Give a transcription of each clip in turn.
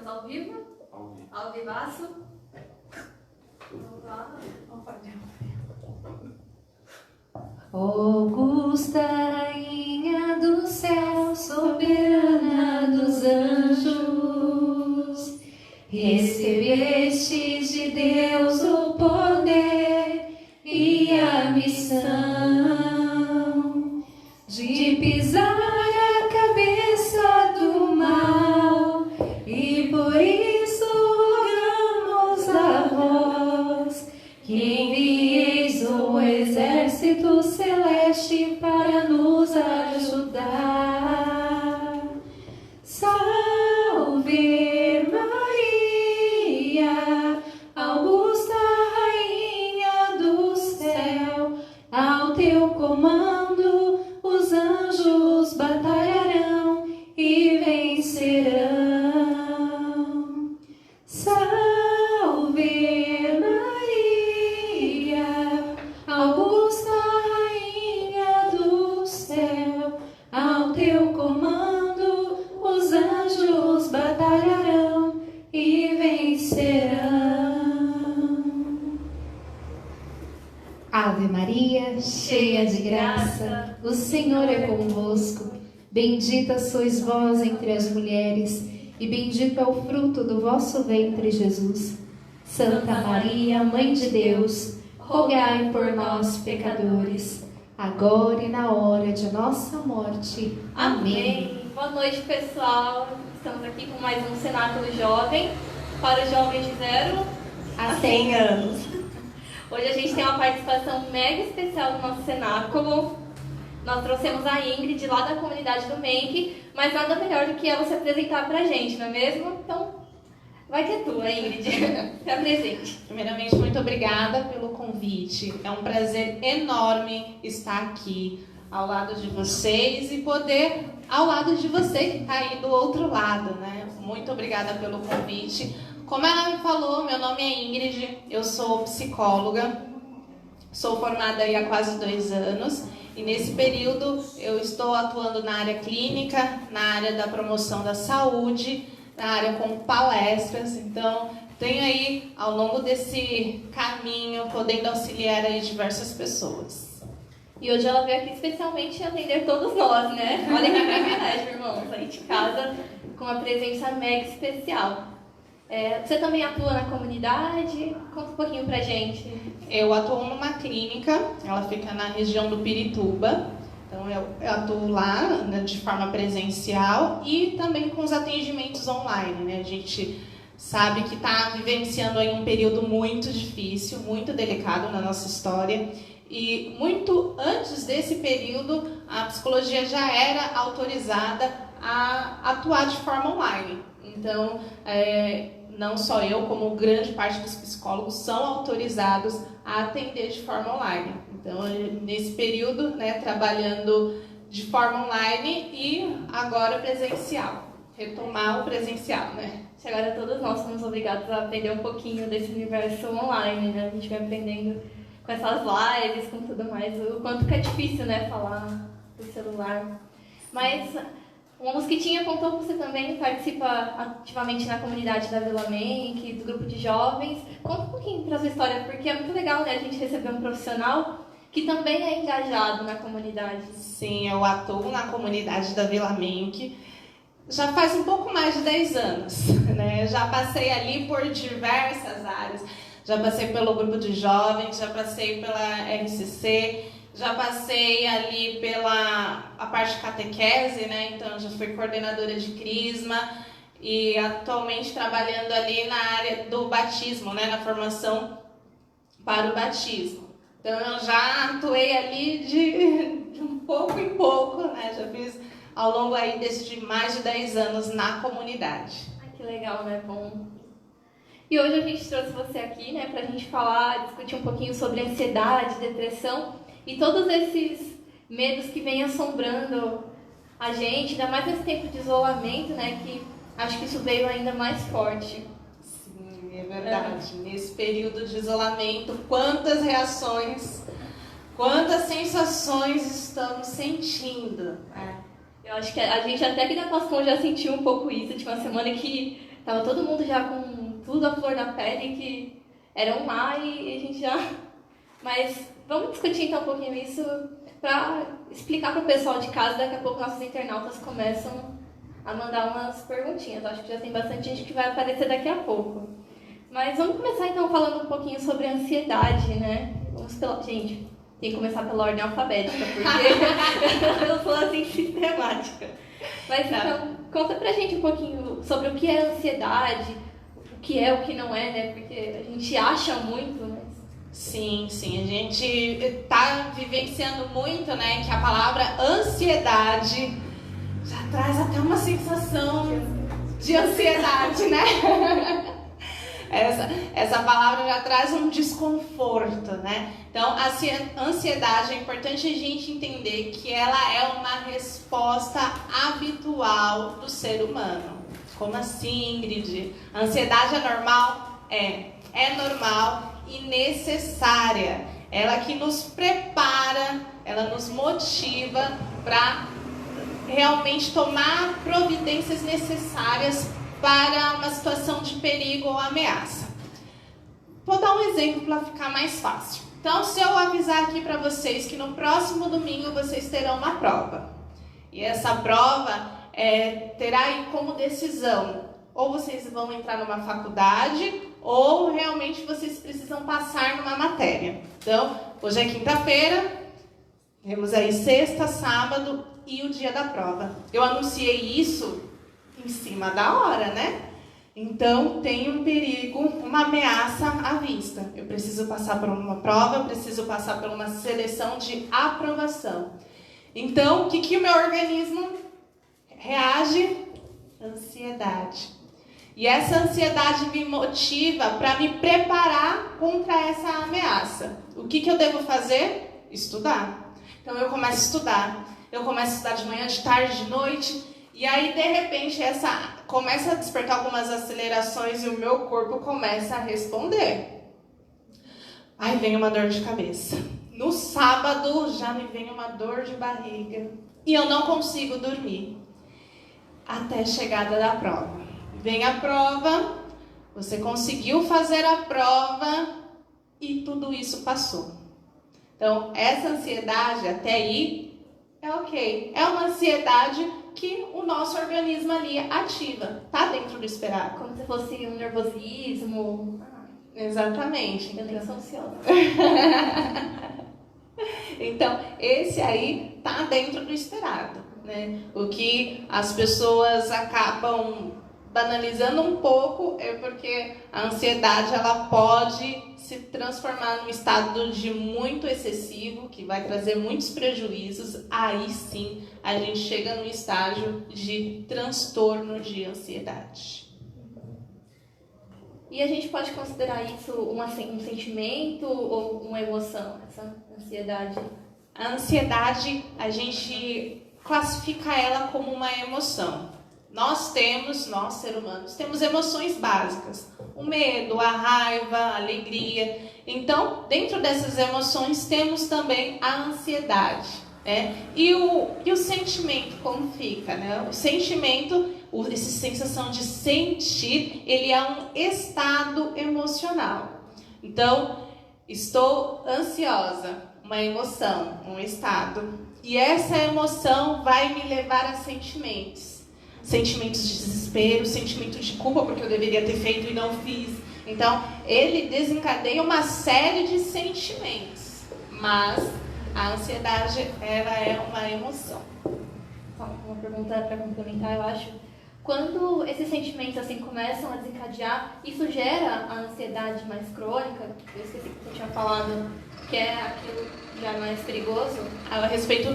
Estamos ao vivo? Ao vivaço? Augusta Rainha do céu, soberana dos anjos, recebestes de Deus o poder e a missão de pisar a cabeça do mal, e por isso rogamos a vós que envieis o exército celeste para nos ajudar. Salve Maria, Augusta Rainha do céu, ao teu comando os anjos batalharão e vencerão. Salve Maria, Augusta Rainha do céu, ao teu comando os anjos batalharão e vencerão. Ave Maria, cheia de graça, o Senhor é convosco. Bendita sois vós entre as mulheres, e bendito é o fruto do vosso ventre, Jesus. Santa Maria, Mãe de Deus, rogai por nós, pecadores, agora e na hora de nossa morte. Amém. Boa noite, pessoal. Estamos aqui com mais um Cenáculo Jovem para os jovens de 0 Há 100 anos. Hoje a gente tem uma participação mega especial do nosso cenáculo. Nós trouxemos a Ingrid lá da comunidade do MENC, mas nada melhor do que ela se apresentar pra gente, não é mesmo? Então, vai que é tua, Ingrid. Se apresente. Primeiramente, muito obrigada pelo convite. É um prazer enorme estar aqui ao lado de vocês e poder ao lado de você que está aí do outro lado, né? Muito obrigada pelo convite. Como ela me falou, meu nome é Ingrid, eu sou psicóloga, sou formada aí há quase 2 anos e nesse período eu estou atuando na área clínica, na área da promoção da saúde, na área com palestras, então tenho aí ao longo desse caminho podendo auxiliar aí diversas pessoas. E hoje ela veio aqui especialmente atender todos nós, né? Olha que privilégio, irmão, sair de casa com uma presença mega especial. Você também atua na comunidade? Conta um pouquinho pra gente. Eu atuo numa clínica, ela fica na região do Pirituba, então eu atuo lá, né, de forma presencial e também com os atendimentos online, né? A gente sabe que está vivenciando aí um período muito difícil, muito delicado na nossa história e muito antes desse período a psicologia já era autorizada a atuar de forma online. Então, não só eu, como grande parte dos psicólogos são autorizados a atender de forma online. Então, nesse período, né, trabalhando de forma online e agora presencial. Retomar o presencial, né? Agora todos nós somos obrigados a aprender um pouquinho desse universo online, né? A gente vai aprendendo com essas lives, com tudo mais. O quanto que é difícil, né, falar do celular. Mas uma mosquitinha contou que você também participa ativamente na comunidade da Vila MENC, do grupo de jovens. Conta um pouquinho para a sua história, porque é muito legal, né, a gente receber um profissional que também é engajado na comunidade. Sim, eu atuo na comunidade da Vila MENC já faz um pouco mais de 10 anos, né? Já passei ali por diversas áreas, já passei pelo grupo de jovens, já passei pela RCC, já passei ali pela a parte de catequese, né? Então já fui coordenadora de crisma e atualmente trabalhando ali na área do batismo, né? Na formação para o batismo. Então eu já atuei ali de um pouco em pouco, né? Já fiz ao longo aí de mais de 10 anos na comunidade. Ai, que legal, né? Bom. E hoje a gente trouxe você aqui, né? Pra gente falar, discutir um pouquinho sobre ansiedade, depressão e todos esses medos que vêm assombrando a gente, ainda mais nesse tempo de isolamento, né? Que acho que isso veio ainda mais forte. Sim, é verdade. Nesse período de isolamento, quantas reações, quantas sensações estamos sentindo. Eu acho que a gente até aqui da Pascom já sentiu um pouco isso, tipo uma semana que Tava todo mundo já com tudo à flor da pele, que era um mar e a gente já... Mas vamos discutir então um pouquinho isso para explicar para o pessoal de casa. Daqui a pouco nossos internautas começam a mandar umas perguntinhas. Acho que já tem bastante gente que vai aparecer daqui a pouco. Mas vamos começar então falando um pouquinho sobre a ansiedade, né? Gente, tem que começar pela ordem alfabética, porque eu sou assim sistemática. Mas então, conta pra gente um pouquinho sobre o que é ansiedade, o que é, o que não é, né? Porque a gente acha muito, mas... Sim, a gente está vivenciando muito, né, que a palavra ansiedade já traz até uma sensação de ansiedade, né? Essa palavra já traz um desconforto, né? Então, a ansiedade, é importante a gente entender que ela é uma resposta habitual do ser humano. Como assim, Ingrid? A ansiedade é normal? É normal e necessária. Ela que nos prepara, ela nos motiva para realmente tomar providências necessárias para uma situação de perigo ou ameaça. Vou dar um exemplo para ficar mais fácil. Então, se eu avisar aqui para vocês que no próximo domingo vocês terão uma prova, e essa prova terá aí como decisão, ou vocês vão entrar numa faculdade, ou realmente vocês precisam passar numa matéria. Então, hoje é quinta-feira, temos aí sexta, sábado e o dia da prova. Eu anunciei isso em cima da hora, né? Então, tem um perigo, uma ameaça à vista. Eu preciso passar por uma prova, eu preciso passar por uma seleção de aprovação. Então, o que o meu organismo reage? Ansiedade. E essa ansiedade me motiva para me preparar contra essa ameaça. O que eu devo fazer? Estudar. Então, eu começo a estudar. Eu começo a estudar de manhã, de tarde, de noite. E aí, de repente, começa a despertar algumas acelerações e o meu corpo começa a responder. Aí vem uma dor de cabeça. No sábado, já me vem uma dor de barriga. E eu não consigo dormir. Até a chegada da prova. Vem a prova, você conseguiu fazer a prova e tudo isso passou. Então, essa ansiedade até aí é ok. É uma ansiedade que o nosso organismo ali ativa. Tá dentro do esperado. Como se fosse um nervosismo. Exatamente. Eu nem sou ansiosa. Então, esse aí tá dentro do esperado, né? O que as pessoas acabam banalizando um pouco é porque a ansiedade ela pode se transformar num estado de muito excessivo, que vai trazer muitos prejuízos. Aí sim, a gente chega no estágio de transtorno de ansiedade. E a gente pode considerar isso um sentimento ou uma emoção, essa ansiedade? A ansiedade, a gente classifica ela como uma emoção. Nós, ser humanos, temos emoções básicas. O medo, a raiva, a alegria. Então, dentro dessas emoções, temos também a ansiedade. Né? E o sentimento, como fica? Né? O sentimento, essa sensação de sentir, ele é um estado emocional. Então, estou ansiosa, uma emoção, um estado. E essa emoção vai me levar a sentimentos. Sentimentos de desespero, sentimento de culpa porque eu deveria ter feito e não fiz. Então, ele desencadeia uma série de sentimentos. Mas a ansiedade, ela é uma emoção. Uma pergunta para complementar, eu acho. Quando esses sentimentos assim começam a desencadear, isso gera a ansiedade mais crônica? Eu esqueci que você tinha falado, que é aquilo já mais perigoso. A respeito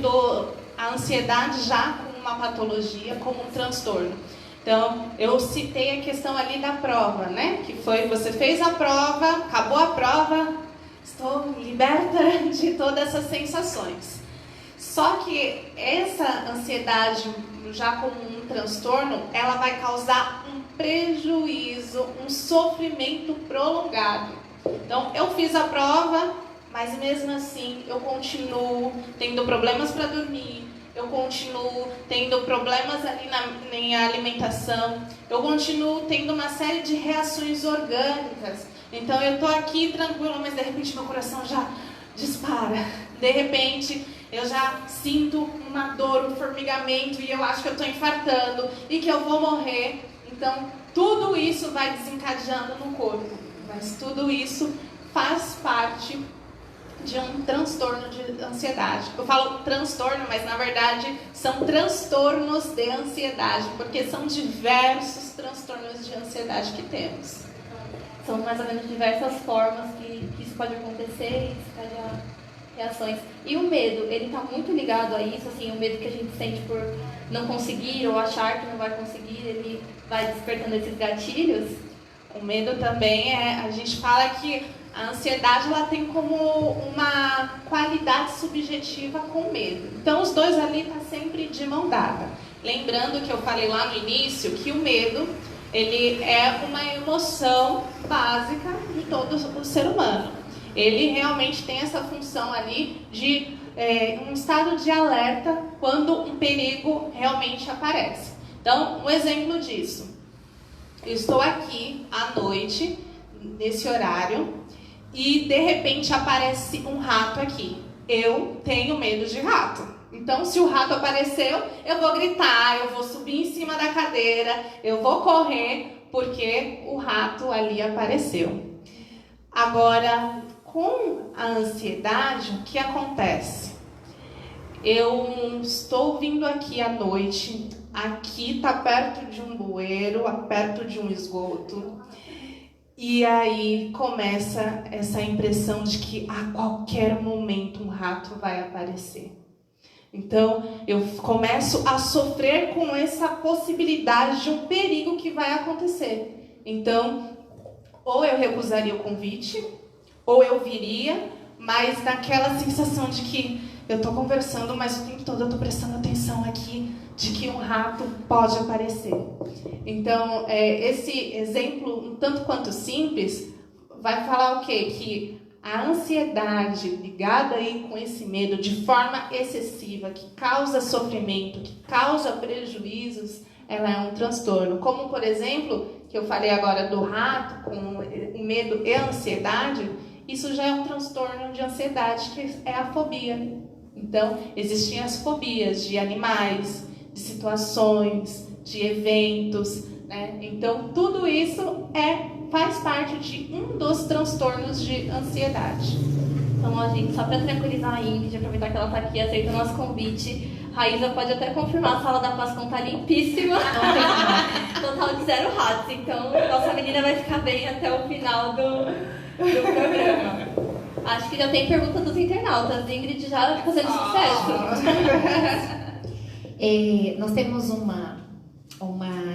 a ansiedade já como uma patologia, como um transtorno. Então, eu citei a questão ali da prova, né? Que foi, você fez a prova, acabou a prova, estou liberta de todas essas sensações. Só que essa ansiedade, já como um transtorno, ela vai causar um prejuízo, um sofrimento prolongado. Então, eu fiz a prova, mas mesmo assim eu continuo tendo problemas para dormir, eu continuo tendo problemas ali na minha alimentação, eu continuo tendo uma série de reações orgânicas. Então eu estou aqui tranquila, mas de repente meu coração já dispara. De repente eu já sinto uma dor, um formigamento e eu acho que eu estou infartando e que eu vou morrer. Então tudo isso vai desencadeando no corpo, mas tudo isso faz parte de um transtorno de ansiedade. Eu falo transtorno, mas na verdade são transtornos de ansiedade, porque são diversos transtornos de ansiedade que temos. São mais ou menos diversas formas que isso pode acontecer e desencadear reações. E o medo, ele está muito ligado a isso, assim, o medo que a gente sente por não conseguir ou achar que não vai conseguir, ele vai despertando esses gatilhos. O medo também a gente fala que a ansiedade ela tem como uma qualidade subjetiva com o medo. Então os dois ali estão sempre de mão dada. Lembrando que eu falei lá no início que o medo ele é uma emoção básica de todo o ser humano. Ele realmente tem essa função ali de um estado de alerta quando um perigo realmente aparece. Então, um exemplo disso. Eu estou aqui à noite, nesse horário, e de repente aparece um rato aqui. Eu tenho medo de rato. Então, se o rato apareceu, eu vou gritar, eu vou subir em cima da cadeira, eu vou correr, porque o rato ali apareceu. Agora, com a ansiedade, o que acontece? Eu estou vindo aqui à noite, aqui está perto de um bueiro, perto de um esgoto, e aí começa essa impressão de que a qualquer momento um rato vai aparecer. Então, eu começo a sofrer com essa possibilidade de um perigo que vai acontecer. Então, ou eu recusaria o convite, ou eu viria, mas naquela sensação de que eu estou conversando, mas o tempo todo eu estou prestando atenção aqui de que um rato pode aparecer. Então, esse exemplo, um tanto quanto simples, vai falar o quê? Que a ansiedade ligada aí com esse medo de forma excessiva, que causa sofrimento, que causa prejuízos, ela é um transtorno. Como, por exemplo, que eu falei agora do rato, com o medo e a ansiedade, isso já é um transtorno de ansiedade, que é a fobia. Então, existem as fobias de animais, de situações, de eventos, né? Então, tudo isso faz parte de um dos transtornos de ansiedade. Então, ó, gente, só para tranquilizar a Ingrid, aproveitar que ela está aqui, aceita o nosso convite. Raíza pode até confirmar, a sala da Pascom está limpíssima. Total de 0 ratos. Então, nossa menina vai ficar bem até o final do programa. Acho que já tem pergunta dos internautas. Ingrid já fazendo sucesso. Nós temos uma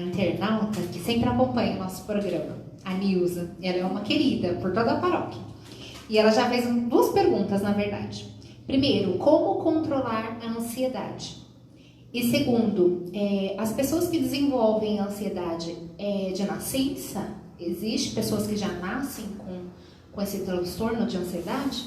internauta que sempre acompanha o nosso programa, a Nilza. Ela é uma querida por toda a paróquia. E ela já fez 2 perguntas, na verdade. Primeiro, como controlar a ansiedade? E segundo, as pessoas que desenvolvem a ansiedade de nascença, existe pessoas que já nascem com esse transtorno de ansiedade?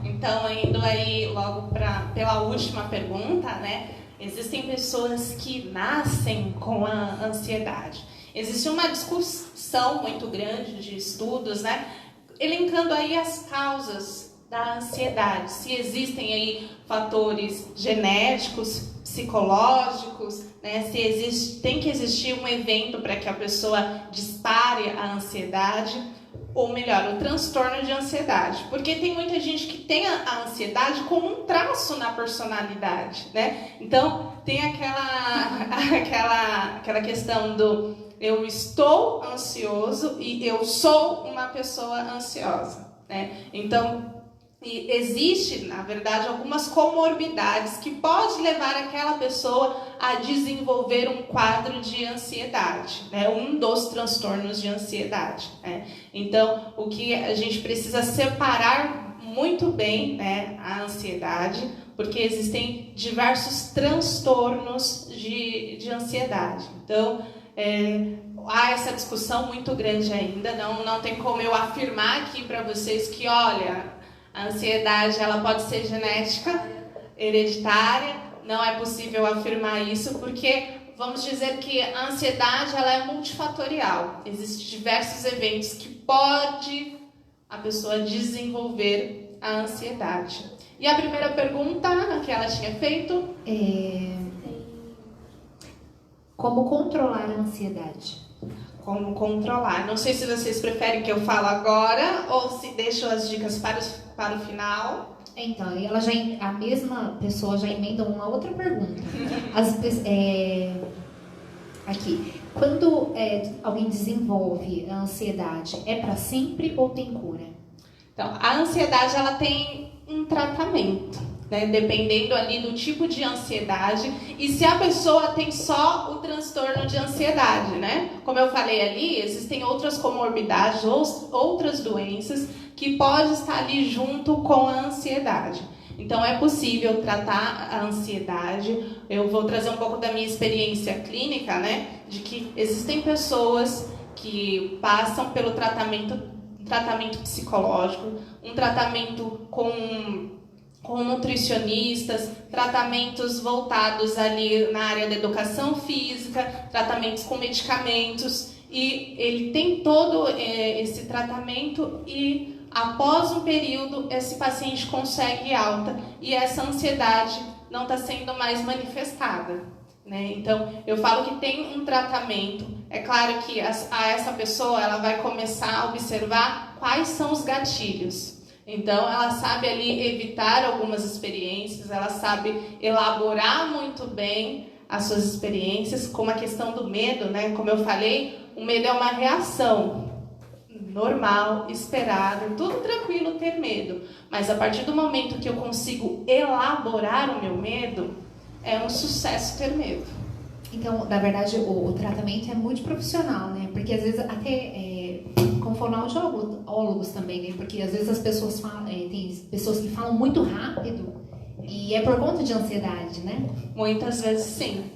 Então, indo aí logo pela última pergunta, né? Existem pessoas que nascem com a ansiedade. Existe uma discussão muito grande de estudos, né? Elencando aí as causas da ansiedade. Se existem aí fatores genéticos, psicológicos, né? Se tem que existir um evento para que a pessoa dispare a ansiedade. Ou melhor, o transtorno de ansiedade. Porque tem muita gente que tem a ansiedade como um traço na personalidade, né? Então, tem aquela questão do eu estou ansioso e eu sou uma pessoa ansiosa, né? Então, existe, na verdade, algumas comorbidades que pode levar aquela pessoa a desenvolver um quadro de ansiedade, né? Um dos transtornos de ansiedade, né? Então, o que a gente precisa separar muito bem, né, a ansiedade, porque existem diversos transtornos de ansiedade. Então, há essa discussão muito grande ainda, não tem como eu afirmar aqui para vocês que, olha, a ansiedade ela pode ser genética, hereditária, não é possível afirmar isso, porque vamos dizer que a ansiedade ela é multifatorial. Existem diversos eventos que pode a pessoa desenvolver a ansiedade. E a primeira pergunta que ela tinha feito como controlar a ansiedade? Como controlar. Não sei se vocês preferem que eu fale agora ou se deixo as dicas para o final. Então, a mesma pessoa já emenda uma outra pergunta. Aqui, quando alguém desenvolve a ansiedade, é para sempre ou tem cura? Então, a ansiedade ela tem um tratamento, né? Dependendo ali do tipo de ansiedade e se a pessoa tem só o transtorno de ansiedade, né? Como eu falei ali, existem outras comorbidades, outras doenças que podem estar ali junto com a ansiedade. Então, é possível tratar a ansiedade. Eu vou trazer um pouco da minha experiência clínica, né? De que existem pessoas que passam pelo tratamento psicológico, um tratamento com nutricionistas, tratamentos voltados ali na área da educação física, tratamentos com medicamentos, e ele tem todo esse tratamento e após um período esse paciente consegue alta e essa ansiedade não está sendo mais manifestada, né? Então eu falo que tem um tratamento. É claro que essa pessoa ela vai começar a observar quais são os gatilhos. Então, ela sabe ali evitar algumas experiências, ela sabe elaborar muito bem as suas experiências, como a questão do medo, né? Como eu falei, o medo é uma reação normal, esperada, tudo tranquilo ter medo. Mas a partir do momento que eu consigo elaborar o meu medo, é um sucesso ter medo. Então, na verdade, o tratamento é multiprofissional, né? Porque às vezes até com fonoaudiólogos também, né? Porque às vezes as pessoas falam, tem pessoas que falam muito rápido e é por conta de ansiedade, né? Muitas vezes sim.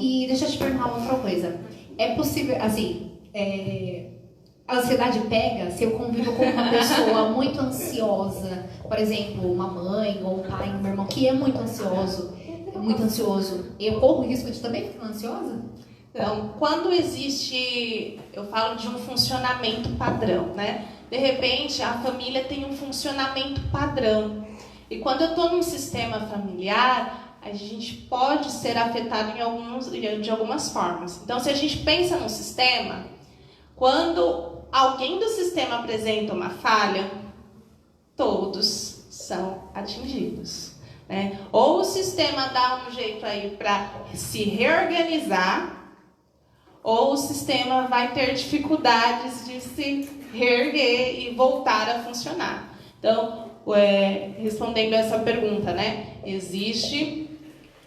E deixa eu te perguntar uma outra coisa. É possível, assim, a ansiedade pega se eu convivo com uma pessoa muito ansiosa, por exemplo, uma mãe ou um pai, um irmão que é muito ansioso, eu corro o risco de também ficar ansiosa? Então, quando existe, eu falo de um funcionamento padrão, né? De repente, a família tem um funcionamento padrão. E quando eu estou num sistema familiar, a gente pode ser afetado de algumas formas. Então, se a gente pensa no sistema, quando alguém do sistema apresenta uma falha, todos são atingidos, né? Ou o sistema dá um jeito aí para se reorganizar, ou o sistema vai ter dificuldades de se reerguer e voltar a funcionar. Então, respondendo essa pergunta, né? Existe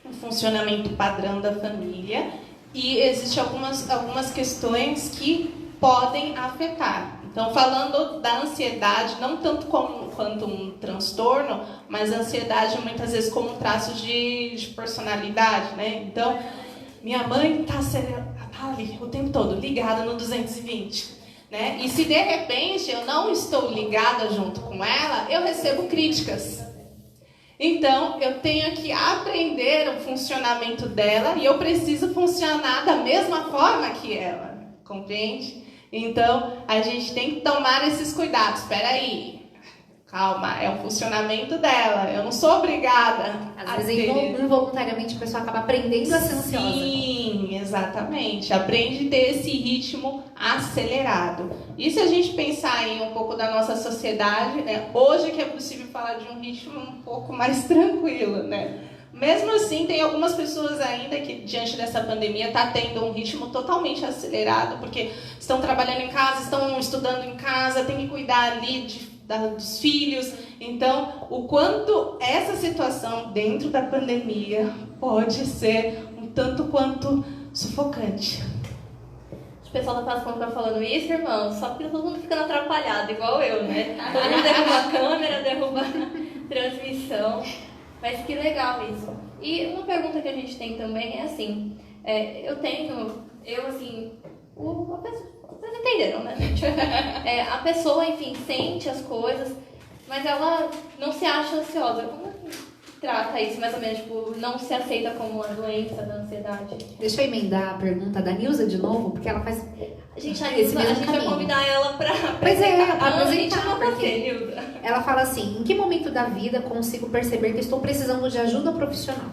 um funcionamento padrão da família e existem algumas questões que podem afetar. Então, falando da ansiedade, não tanto quanto um transtorno, mas a ansiedade muitas vezes como um traço de personalidade, né? Então, minha mãe está ali o tempo todo ligada no 220, né? E se de repente eu não estou ligada junto com ela, eu recebo críticas. Então, eu tenho que aprender o funcionamento dela e eu preciso funcionar da mesma forma que ela, compreende? Então, a gente tem que tomar esses cuidados. Espera aí, calma, é o funcionamento dela. Eu não sou obrigada Às vezes, involuntariamente, a pessoa acaba aprendendo a ser ansiosa. Sim, exatamente. Aprende a ter esse ritmo acelerado. E se a gente pensar em um pouco da nossa sociedade, né? Hoje que é possível falar de um ritmo um pouco mais tranquilo, né? Mesmo assim, tem algumas pessoas ainda que, diante dessa pandemia, está tendo um ritmo totalmente acelerado, porque estão trabalhando em casa, estão estudando em casa, tem que cuidar ali dos filhos. Então, o quanto essa situação dentro da pandemia pode ser um tanto quanto sufocante. O pessoal da Pascom tá falando isso, irmão, só porque todo mundo ficando atrapalhado, igual eu, né? Todo mundo derruba a câmera, derruba a transmissão. Mas que legal isso. E uma pergunta que a gente tem também é assim, vocês entenderam, né? A pessoa, enfim, sente as coisas, mas ela não se acha ansiosa. trata isso, mais ou menos, tipo, não se aceita como uma doença da ansiedade? Deixa eu emendar a pergunta da Nilza de novo, porque ela faz A gente, a esse mesmo gente vai caminho. convidar ela pra Pois é, pra a gente apresentar, não vai porque- ser, Nilda. Ela fala assim: em que momento da vida consigo perceber que estou precisando de ajuda profissional?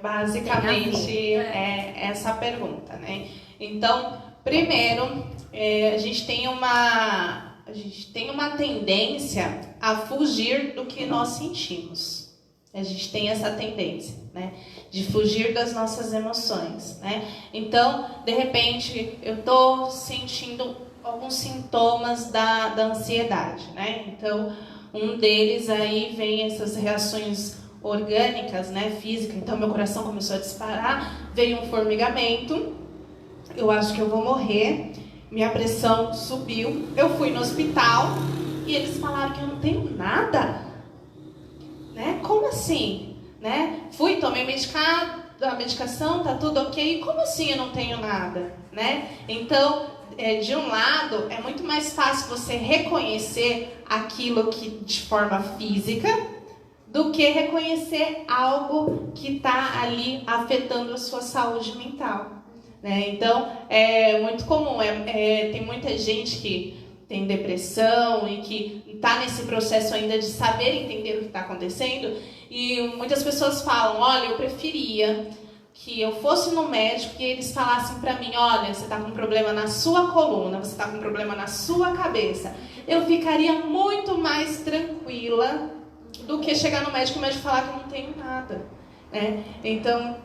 Basicamente é essa a pergunta, né? Então, primeiro, a gente tem uma tendência a fugir do que nós sentimos. A gente tem essa tendência, né? De fugir das nossas emoções, né? Então, de repente, eu estou sentindo alguns sintomas da ansiedade, né? Então, um deles aí vem essas reações orgânicas, né, física. Então meu coração começou a disparar, veio um formigamento, eu acho que eu vou morrer, minha pressão subiu, eu fui no hospital e eles falaram que eu não tenho nada, né? Como assim, né? Fui, tomei a medicação, tá tudo ok, como assim eu não tenho nada, né? Então, de um lado, é muito mais fácil você reconhecer aquilo que de forma física do que reconhecer algo que está ali afetando a sua saúde mental, né? Então, é muito comum, tem muita gente que tem depressão e que está nesse processo ainda de saber entender o que está acontecendo, e muitas pessoas falam: olha, eu preferia que eu fosse no médico e eles falassem para mim: olha, você está com um problema na sua coluna, você está com um problema na sua cabeça. Eu ficaria muito mais tranquila do que chegar no médico e o médico falar que eu não tenho nada, né? Então,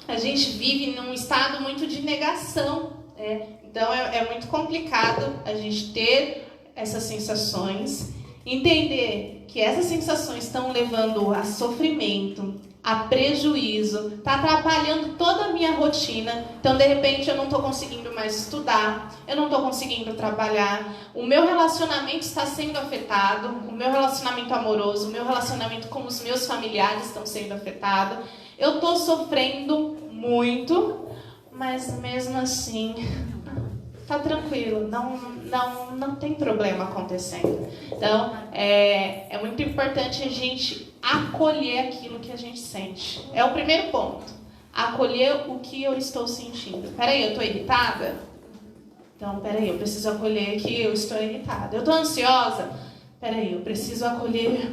a gente vive num estado muito de negação, né? Então, é muito complicado a gente ter essas sensações, entender que essas sensações estão levando a sofrimento, a prejuízo, está atrapalhando toda a minha rotina. Então, de repente, eu não estou conseguindo mais estudar, eu não estou conseguindo trabalhar, o meu relacionamento está sendo afetado, o meu relacionamento amoroso, o meu relacionamento com os meus familiares estão sendo afetados. Eu estou sofrendo muito, mas mesmo assim, tá tranquilo, não tem problema acontecendo. Então, é muito importante a gente acolher aquilo que a gente sente. É o primeiro ponto. Acolher o que eu estou sentindo. Peraí, eu estou irritada? Então, peraí, eu preciso acolher que eu estou irritada. Eu estou ansiosa? Peraí, eu preciso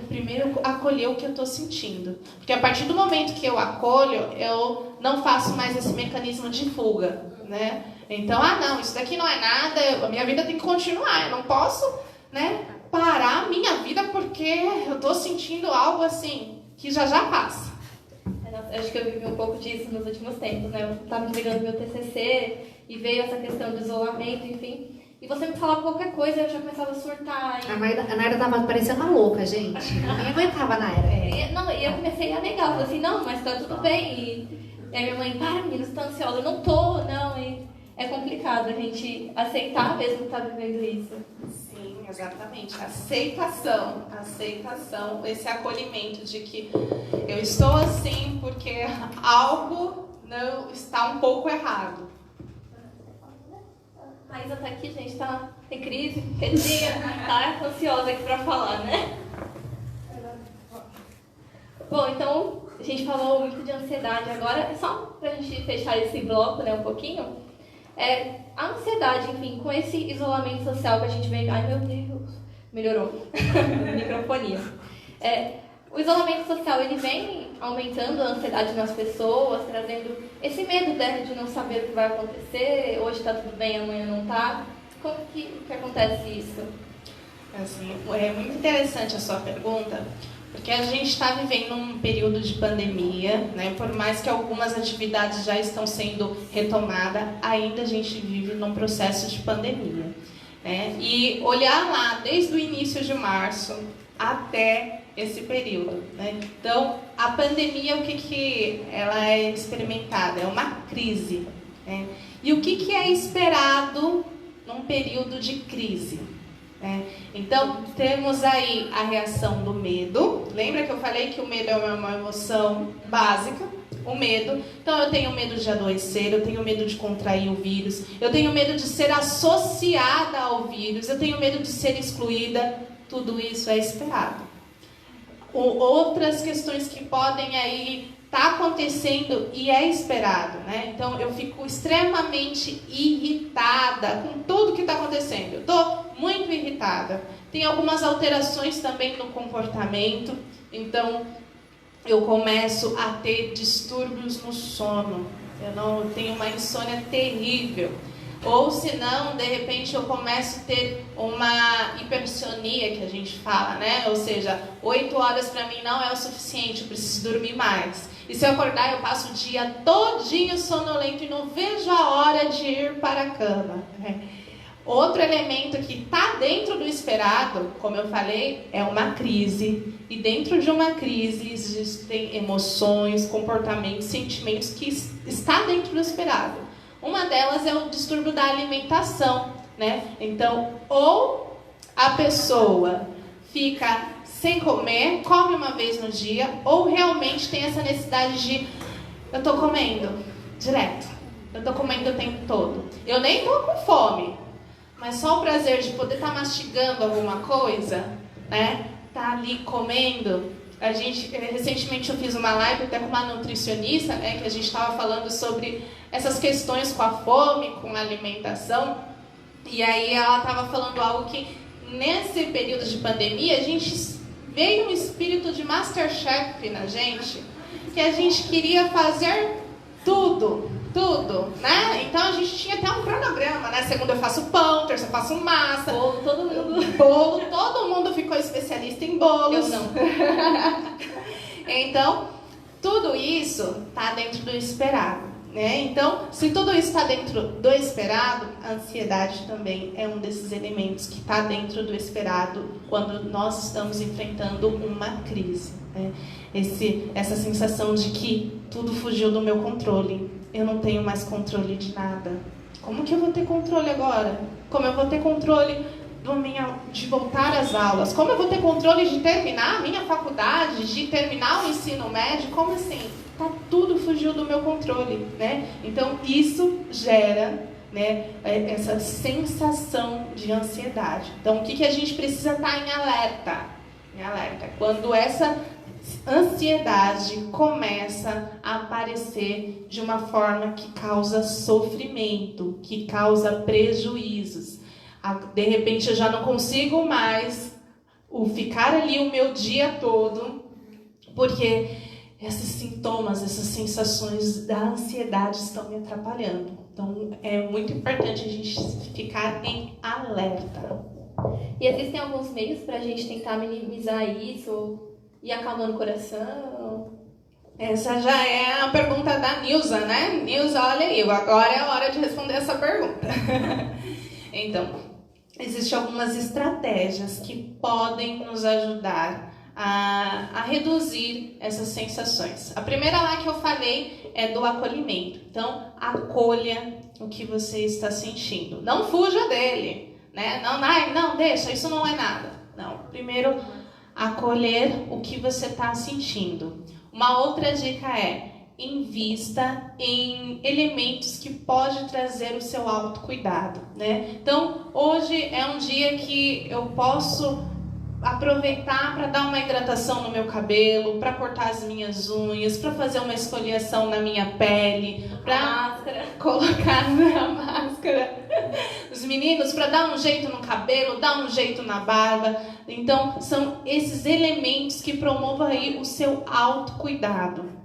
primeiro acolher o que eu estou sentindo. Porque a partir do momento que eu acolho, eu não faço mais esse mecanismo de fuga, né? Então, não, isso daqui não é nada, a minha vida tem que continuar, eu não posso, né, parar a minha vida porque eu estou sentindo algo assim, que já passa. Acho que eu vivi um pouco disso nos últimos tempos, né? Eu estava entregando meu TCC e veio essa questão do isolamento, enfim. E você me falava qualquer coisa, eu já começava a surtar. A Naira tava parecendo uma louca, gente. Ninguém aguentava a Naira. E eu comecei a negar, eu falei assim: não, mas tá tudo bem. E a minha mãe: para, menina, você tá ansiosa? Eu não tô, não. E é complicado a gente aceitar mesmo que tá vivendo isso. Sim, exatamente. Aceitação, esse acolhimento de que eu estou assim porque algo não está um pouco errado. A Isa tá aqui, gente, tá em crise, quietinha, tá ansiosa aqui pra falar, né? Bom, então, a gente falou muito de ansiedade agora, só pra gente fechar esse bloco, né, um pouquinho. A ansiedade, enfim, com esse isolamento social que a gente vê... Ai, meu Deus, melhorou. Microfonia. O isolamento social, ele vem aumentando a ansiedade nas pessoas, trazendo esse medo de não saber o que vai acontecer, hoje está tudo bem, amanhã não está. Como que acontece isso? Assim, é muito interessante a sua pergunta, porque a gente está vivendo um período de pandemia, né? Por mais que algumas atividades já estão sendo retomadas, ainda a gente vive num processo de pandemia, né? E olhar lá desde o início de março até esse período, né? Então, a pandemia, o que ela é experimentada? É uma crise, né? E o que é esperado num período de crise? Então, temos aí a reação do medo. Lembra que eu falei que o medo é uma emoção básica? O medo. Então, eu tenho medo de adoecer, eu tenho medo de contrair o vírus, eu tenho medo de ser associada ao vírus, eu tenho medo de ser excluída. Tudo isso é esperado. outras questões que podem aí estar acontecendo e é esperado, né? Então eu fico extremamente irritada com tudo que está acontecendo. Eu estou muito irritada. Tem algumas alterações também no comportamento, então eu começo a ter distúrbios no sono. Eu tenho uma insônia terrível. Ou se não, de repente eu começo a ter uma hipersonia, que a gente fala, né? Ou seja, 8 horas para mim não é o suficiente, eu preciso dormir mais. E se eu acordar, eu passo o dia todinho sonolento e não vejo a hora de ir para a cama. Outro elemento que está dentro do esperado, como eu falei, é uma crise. E dentro de uma crise existem emoções, comportamentos, sentimentos que está dentro do esperado. Uma delas é o distúrbio da alimentação, né? Então, ou a pessoa fica sem comer, come uma vez no dia, ou realmente tem essa necessidade de eu estou comendo direto, eu estou comendo o tempo todo. Eu nem estou com fome, mas só o prazer de poder estar mastigando alguma coisa, né? Tá ali comendo. Recentemente eu fiz uma live até com uma nutricionista, né? Que a gente estava falando sobre essas questões com a fome, com a alimentação. E aí ela estava falando algo que nesse período de pandemia a gente veio um espírito de Masterchef na gente, que a gente queria fazer tudo, né? Então a gente tinha até um cronograma, né? Segunda eu faço pão, terça eu faço massa. Bolo, todo mundo ficou especialista em bolos. Eu não. Então, tudo isso está dentro do esperado, né? Então, se tudo isso está dentro do esperado, a ansiedade também é um desses elementos que está dentro do esperado quando nós estamos enfrentando uma crise, né? Essa sensação de que tudo fugiu do meu controle. Eu não tenho mais controle de nada. Como que eu vou ter controle agora? Como eu vou ter controle de voltar às aulas? Como eu vou ter controle de terminar a minha faculdade, de terminar o ensino médio? Como assim? Tudo fugiu do meu controle, né? Então, isso gera, né, essa sensação de ansiedade. Então, o que a gente precisa estar em alerta? Em alerta. Quando essa ansiedade começa a aparecer de uma forma que causa sofrimento, que causa prejuízos. De repente eu já não consigo mais ficar ali o meu dia todo, porque esses sintomas, essas sensações da ansiedade estão me atrapalhando. Então é muito importante a gente ficar em alerta. E existem alguns meios para a gente tentar minimizar isso e acalmando o coração? Essa já é a pergunta da Nilza, né? Nilza, olha aí, agora é a hora de responder essa pergunta. Então, existem algumas estratégias que podem nos ajudar a reduzir essas sensações. A primeira lá que eu falei é do acolhimento. Então, acolha o que você está sentindo. Não fuja dele, né? Não, deixa, isso não é nada. Não, primeiro acolher o que você está sentindo. Uma outra dica é invista em elementos que pode trazer o seu autocuidado, né? Então, hoje é um dia que eu posso aproveitar para dar uma hidratação no meu cabelo, para cortar as minhas unhas, para fazer uma esfoliação na minha pele, para colocar a máscara. Os meninos, para dar um jeito no cabelo, dar um jeito na barba. Então, são esses elementos que promovam aí o seu autocuidado.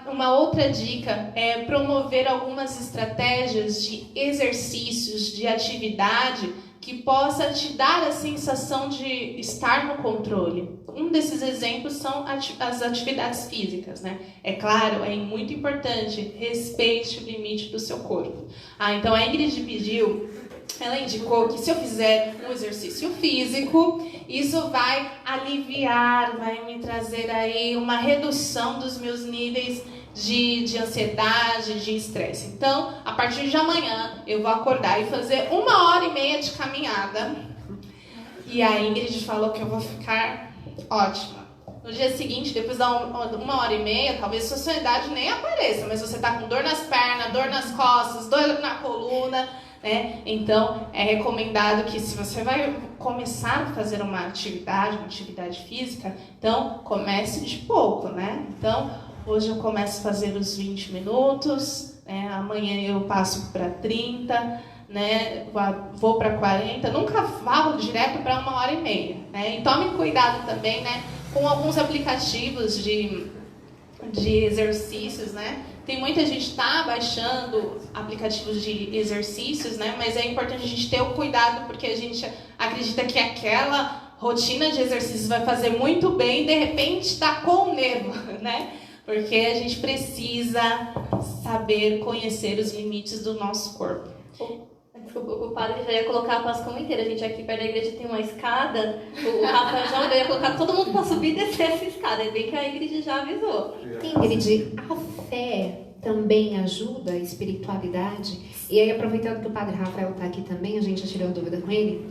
Uma outra dica é promover algumas estratégias de exercícios, de atividade que possa te dar a sensação de estar no controle. Um desses exemplos são as atividades físicas, né? É claro, é muito importante, respeite o limite do seu corpo. Então a Ingrid pediu, ela indicou que se eu fizer um exercício físico, isso vai aliviar, vai me trazer aí uma redução dos meus níveis de ansiedade, de estresse. Então, a partir de amanhã, eu vou acordar e fazer 1h30 de caminhada. E a Ingrid falou que eu vou ficar ótima. No dia seguinte, depois da 1h30, talvez sua ansiedade nem apareça, mas você tá com dor nas pernas, dor nas costas, dor na coluna, né? Então, é recomendado que se você vai começar a fazer uma atividade física, então comece de pouco, né? Então, hoje eu começo a fazer os 20 minutos, né? Amanhã eu passo para 30, né? Vou para 40, nunca vá direto para 1h30, né? E tome cuidado também, né? Com alguns aplicativos de exercícios, né? Tem muita gente que está baixando aplicativos de exercícios, né? Mas é importante a gente ter o cuidado, porque a gente acredita que aquela rotina de exercícios vai fazer muito bem e de repente está com o nervo, né? Porque a gente precisa saber conhecer os limites do nosso corpo. Desculpa, o padre já ia colocar a Páscoa inteira. A gente aqui perto da igreja tem uma escada. O Rafael já ia colocar todo mundo para subir e descer essa escada. É bem que a Ingrid já avisou. Ingrid, a fé também ajuda a espiritualidade? E aí, aproveitando que o padre Rafael está aqui também, a gente já tirou dúvida com ele.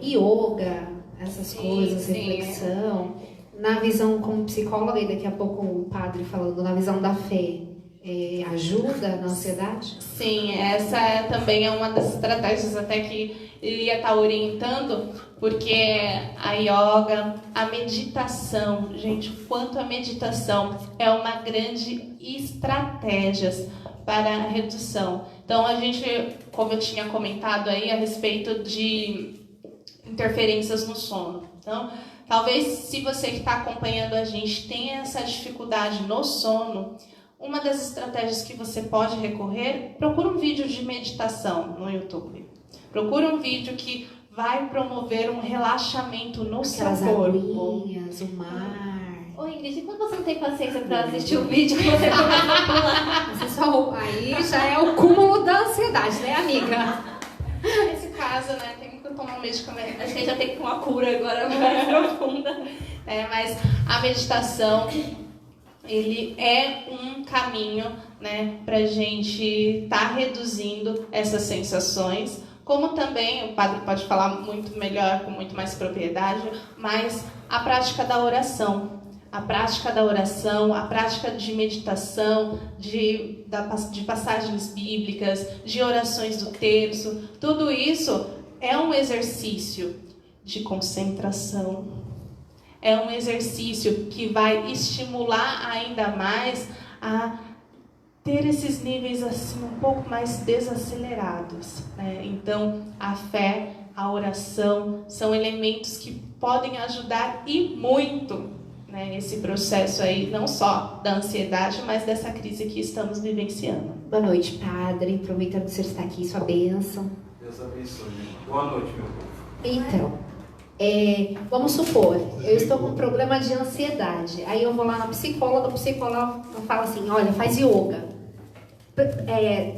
Yoga, essas coisas, reflexão. Na visão como psicóloga, e daqui a pouco o padre falando na visão da fé, ajuda na ansiedade? Sim, essa também é uma das estratégias até que ele ia estar orientando, porque a yoga, a meditação, gente, o quanto a meditação é uma grande estratégia para a redução. Então, a gente, como eu tinha comentado aí, a respeito de interferências no sono. Então, talvez se você que está acompanhando a gente tenha essa dificuldade no sono, uma das estratégias que você pode recorrer, procura um vídeo de meditação no YouTube. Procura um vídeo que vai promover um relaxamento no seu corpo. Aguinhas, o mar. Ô Ingrid, quando você não tem paciência para assistir o vídeo, que você começa a pular? Aí já é o cúmulo da ansiedade, né, amiga? Nesse caso, né, tem que tomar um medicamento. Acho que a gente já tem que ter uma cura agora mais profunda. Mas a meditação, ele é um caminho, né, para a gente estar reduzindo essas sensações, como também, o padre pode falar muito melhor, com muito mais propriedade, mas a prática da oração. A prática da oração, a prática de meditação, de passagens bíblicas, de orações do terço, tudo isso é um exercício de concentração. É um exercício que vai estimular ainda mais a ter esses níveis assim um pouco mais desacelerados, né? Então, a fé, a oração são elementos que podem ajudar e muito, né, esse processo aí, não só da ansiedade, mas dessa crise que estamos vivenciando. Boa noite, padre. Aproveitando que o senhor está aqui, sua bênção. Deus abençoe. Boa noite, meu povo. Então, vamos supor, eu estou com um problema de ansiedade. Aí eu vou lá na psicóloga, o psicólogo fala assim, olha, faz yoga.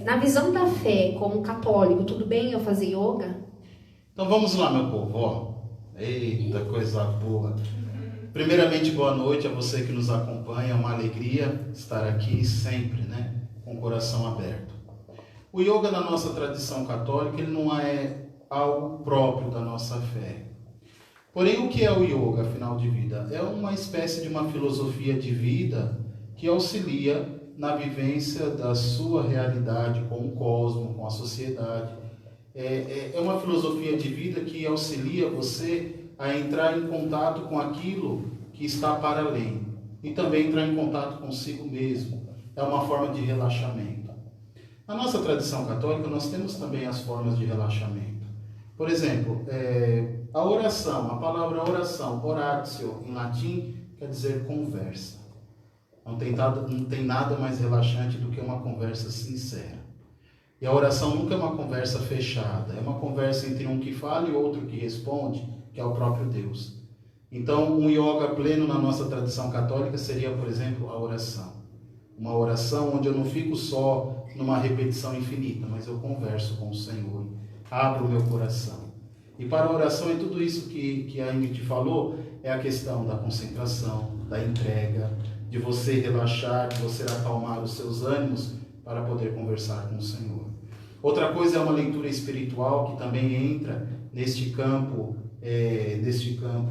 Na visão da fé, como católico, tudo bem eu fazer yoga? Então vamos lá, meu povo. Ó. Eita, coisa boa. Primeiramente, boa noite a você que nos acompanha. É uma alegria estar aqui sempre, né? Com o coração aberto. O yoga na nossa tradição católica, ele não é algo próprio da nossa fé. Porém, o que é o yoga, afinal de vida? É uma espécie de uma filosofia de vida que auxilia na vivência da sua realidade com o cosmos, com a sociedade. É uma filosofia de vida que auxilia você a entrar em contato com aquilo que está para além e também entrar em contato consigo mesmo. É uma forma de relaxamento. Na nossa tradição católica, nós temos também as formas de relaxamento. Por exemplo, a oração, a palavra oração, oratio, em latim, quer dizer conversa. Não tem nada mais relaxante do que uma conversa sincera. E a oração nunca é uma conversa fechada, é uma conversa entre um que fala e outro que responde, que é o próprio Deus. Então, um yoga pleno na nossa tradição católica seria, por exemplo, a oração. Uma oração onde eu não fico só numa repetição infinita, mas eu converso com o Senhor, abro o meu coração. E para a oração é tudo isso que a Ingrid falou, é a questão da concentração, da entrega, de você relaxar, de você acalmar os seus ânimos para poder conversar com o Senhor. Outra coisa é uma leitura espiritual que também entra neste campo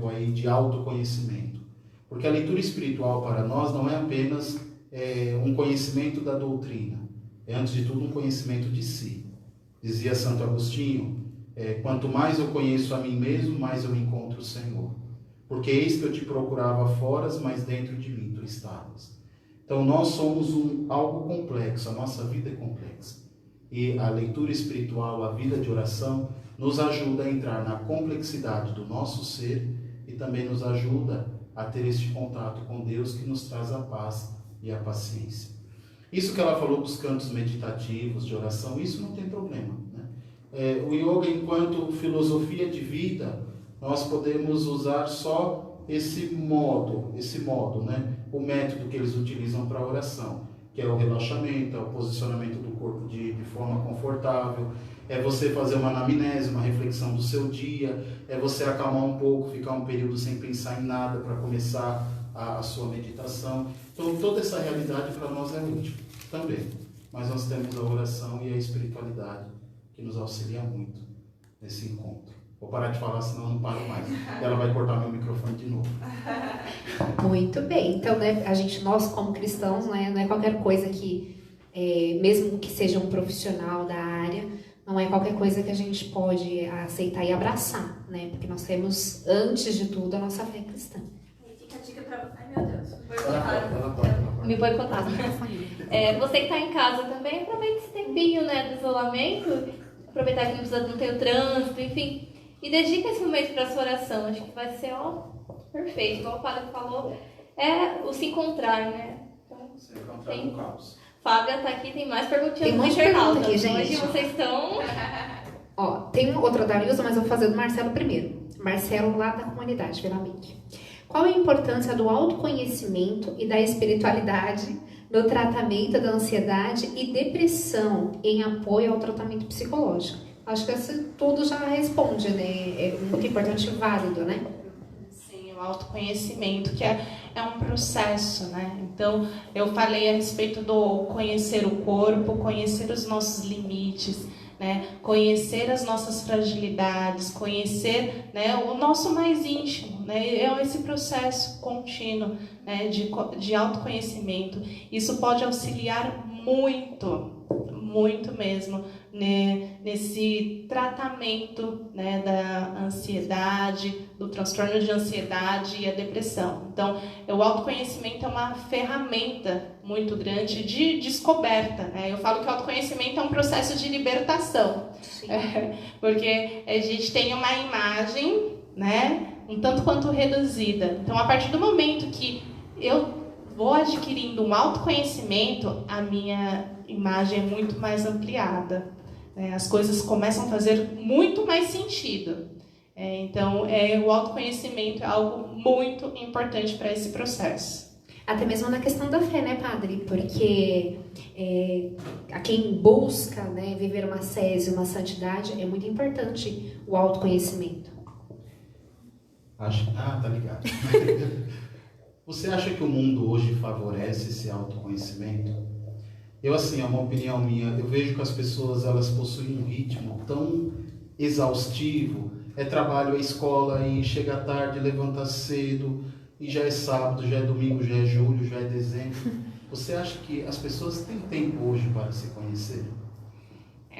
aí de autoconhecimento. Porque a leitura espiritual para nós não é apenas um conhecimento da doutrina, é antes de tudo um conhecimento de si. Dizia Santo Agostinho, quanto mais eu conheço a mim mesmo, mais eu encontro o Senhor. Porque eis que eu te procurava fora, mas dentro de mim tu estavas. Então nós somos algo complexo, a nossa vida é complexa. E a leitura espiritual, a vida de oração, nos ajuda a entrar na complexidade do nosso ser e também nos ajuda a ter este contato com Deus que nos traz a paz e a paciência. Isso que ela falou dos cantos meditativos, de oração, isso não tem problema, né? O yoga, enquanto filosofia de vida, nós podemos usar só esse modo, né? O método que eles utilizam para a oração, que é o relaxamento, é o posicionamento do corpo de forma confortável, é você fazer uma anamnese, uma reflexão do seu dia, é você acalmar um pouco, ficar um período sem pensar em nada para começar a sua meditação. Então, toda essa realidade para nós é útil também. Mas nós temos a oração e a espiritualidade que nos auxilia muito nesse encontro. Vou parar de falar, senão eu não paro mais. Ela vai cortar meu microfone de novo. Muito bem. Então, né, nós como cristãos, né, não é qualquer coisa que, mesmo que seja um profissional da área, não é qualquer coisa que a gente pode aceitar e abraçar, né? Porque nós temos, antes de tudo, a nossa fé cristã. Fica a dica pra... Ai, meu Deus. Me boicotaram. Você que está em casa também, aproveite esse tempinho, né, do isolamento. Aproveitar que não tem o trânsito, enfim. E dedica esse momento para a sua oração. Acho que vai ser, perfeito. Igual o padre falou, é o se encontrar, né? Então, se encontrar no caos. Fábia tá aqui, tem mais perguntinhas. Tem mais perguntas aqui, gente. Hoje vocês estão... Tem outra da Ilza, mas eu vou fazer do Marcelo primeiro. Marcelo, lá da comunidade, Vila Mic. Qual a importância do autoconhecimento e da espiritualidade no tratamento da ansiedade e depressão em apoio ao tratamento psicológico? Acho que isso tudo já responde, né? É muito importante e válido, né? Sim, o autoconhecimento, que é um processo, né? Então, eu falei a respeito do conhecer o corpo, conhecer os nossos limites, né? Conhecer as nossas fragilidades, conhecer, né, o nosso mais íntimo, né? É esse processo contínuo, né, de autoconhecimento. Isso pode auxiliar muito mesmo, né, nesse tratamento, né, da ansiedade, do transtorno de ansiedade e a depressão. Então, o autoconhecimento é uma ferramenta muito grande de descoberta, né? Eu falo que o autoconhecimento é um processo de libertação, porque a gente tem uma imagem, né, um tanto quanto reduzida. Então, a partir do momento que eu vou adquirindo um autoconhecimento, a minha imagem é muito mais ampliada, né? As coisas começam a fazer muito mais sentido. Então, o autoconhecimento é algo muito importante para esse processo. Até mesmo na questão da fé, né, padre? Porque a quem busca, né, viver uma ascese, uma santidade, é muito importante o autoconhecimento. Tá ligado. Você acha que o mundo hoje favorece esse autoconhecimento? Eu, assim, é uma opinião minha, eu vejo que as pessoas, elas possuem um ritmo tão exaustivo, trabalho, escola, e chega tarde, levanta cedo, e já é sábado, já é domingo, já é julho, já é dezembro. Você acha que as pessoas têm tempo hoje para se conhecer?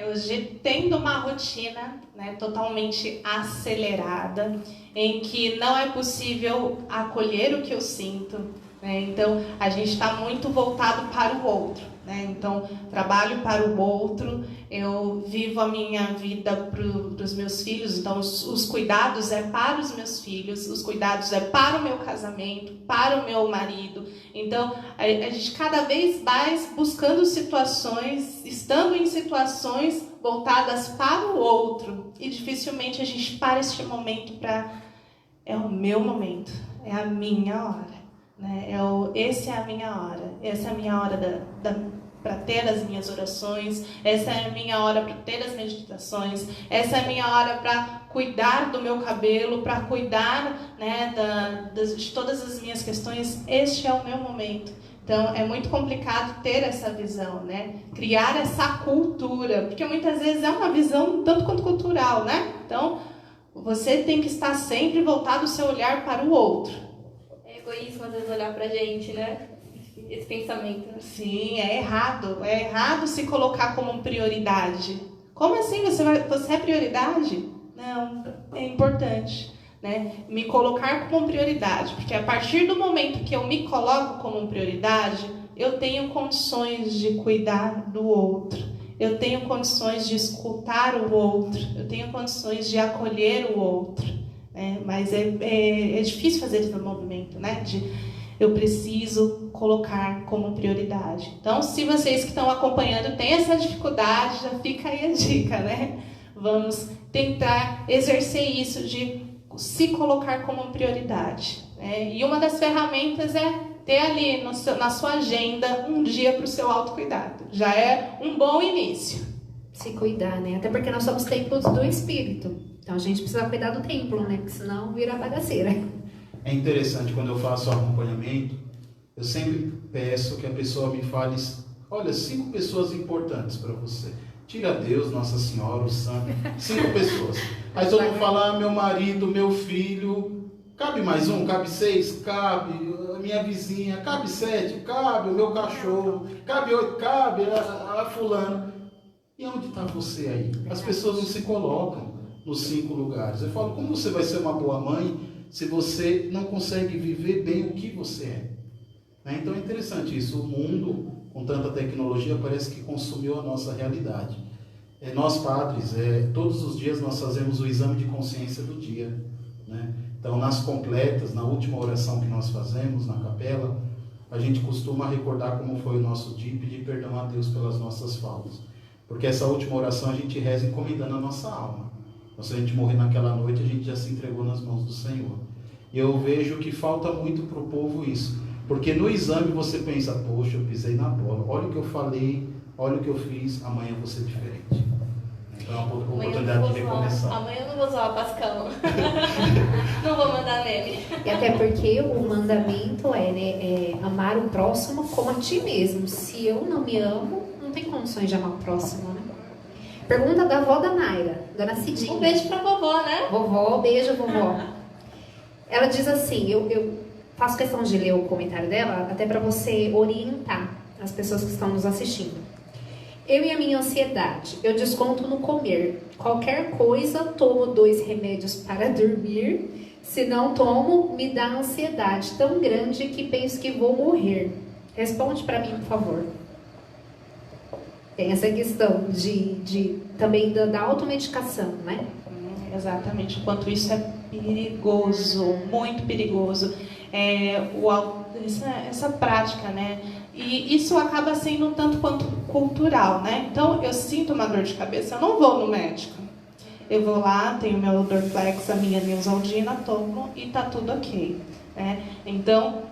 Hoje, tendo uma rotina, né, totalmente acelerada, em que não é possível acolher o que eu sinto, né? Então, a gente está muito voltado para o outro, né? Então, trabalho para o outro, eu vivo a minha vida para os meus filhos, então os cuidados é para os meus filhos, os cuidados é para o meu casamento, para o meu marido. Então, a gente cada vez mais buscando situações, estando em situações voltadas para o outro, e dificilmente a gente para este momento para... É o meu momento, é a minha hora, né? Essa é a minha hora, essa é a minha hora para ter as minhas orações, essa é a minha hora para ter as meditações, essa é a minha hora para cuidar do meu cabelo, para cuidar, né, de todas as minhas questões. Este é o meu momento. Então, é muito complicado ter essa visão, né? Criar essa cultura, porque muitas vezes é uma visão tanto quanto cultural, né? Então, você tem que estar sempre voltado o seu olhar para o outro. É egoísmo, às vezes, olhar pra gente, né? Esse pensamento. Sim, é errado. É errado se colocar como prioridade. Como assim? Você é prioridade? Não, é importante, né? Me colocar como prioridade, porque a partir do momento que eu me coloco como prioridade, eu tenho condições de cuidar do outro, eu tenho condições de escutar o outro, eu tenho condições de acolher o outro, né? Mas é difícil fazer esse movimento, né? Eu preciso colocar como prioridade. Então, se vocês que estão acompanhando têm essa dificuldade, já fica aí a dica, né? Vamos tentar exercer isso de se colocar como prioridade, né? E uma das ferramentas é ter ali na sua agenda um dia para o seu autocuidado. Já é um bom início. Se cuidar, né? Até porque nós somos templos do Espírito. Então a gente precisa cuidar do templo, né? Porque senão vira bagaceira. É interessante, quando eu faço o acompanhamento, eu sempre peço que a pessoa me fale, olha, 5 pessoas importantes para você. Tira Deus, Nossa Senhora, o Santo, 5 pessoas. Aí todo mundo fala, meu marido, meu filho, cabe mais um, cabe 6, cabe a minha vizinha, cabe 7, cabe o meu cachorro, cabe 8, cabe a fulano. E onde está você aí? As pessoas não se colocam nos 5 lugares. Eu falo, como você vai ser uma boa mãe se você não consegue viver bem o que você é? Então é interessante isso. O mundo, com tanta tecnologia, parece que consumiu a nossa realidade. Nós padres, todos os dias nós fazemos o exame de consciência do dia, né? Então nas completas, na última oração que nós fazemos na capela, a gente costuma recordar como foi o nosso dia e pedir perdão a Deus pelas nossas faltas. Porque essa última oração a gente reza encomendando a nossa alma. Então, se a gente morrer naquela noite, a gente já se entregou nas mãos do Senhor. E eu vejo que falta muito para o povo isso. Porque no exame você pensa, poxa, eu pisei na bola. Olha o que eu falei, olha o que eu fiz, amanhã eu vou ser diferente. Então é uma oportunidade de recomeçar. Amanhã eu não vou zoar o Pascal. Não vou mandar nele. E até porque o mandamento é amar o próximo como a ti mesmo. Se eu não me amo, não tem condições de amar o próximo, né? Pergunta da avó da Naira, dona Cidinha. Um beijo pra vovó, né? Vovó, beijo, vovó. Ela diz assim, eu faço questão de ler o comentário dela, até para você orientar as pessoas que estão nos assistindo. Eu e a minha ansiedade, eu desconto no comer. Qualquer coisa, tomo 2 remédios para dormir. Se não tomo, me dá ansiedade tão grande que penso que vou morrer. Responde para mim, por favor. Tem essa questão também da automedicação, né? Exatamente, o quanto isso é perigoso, muito perigoso. Essa prática, né? E isso acaba sendo um tanto quanto cultural, né? Então, eu sinto uma dor de cabeça, eu não vou no médico. Eu vou lá, tenho meu Dorflex, a minha Neosaldina, tomo e tá tudo ok, né? Então,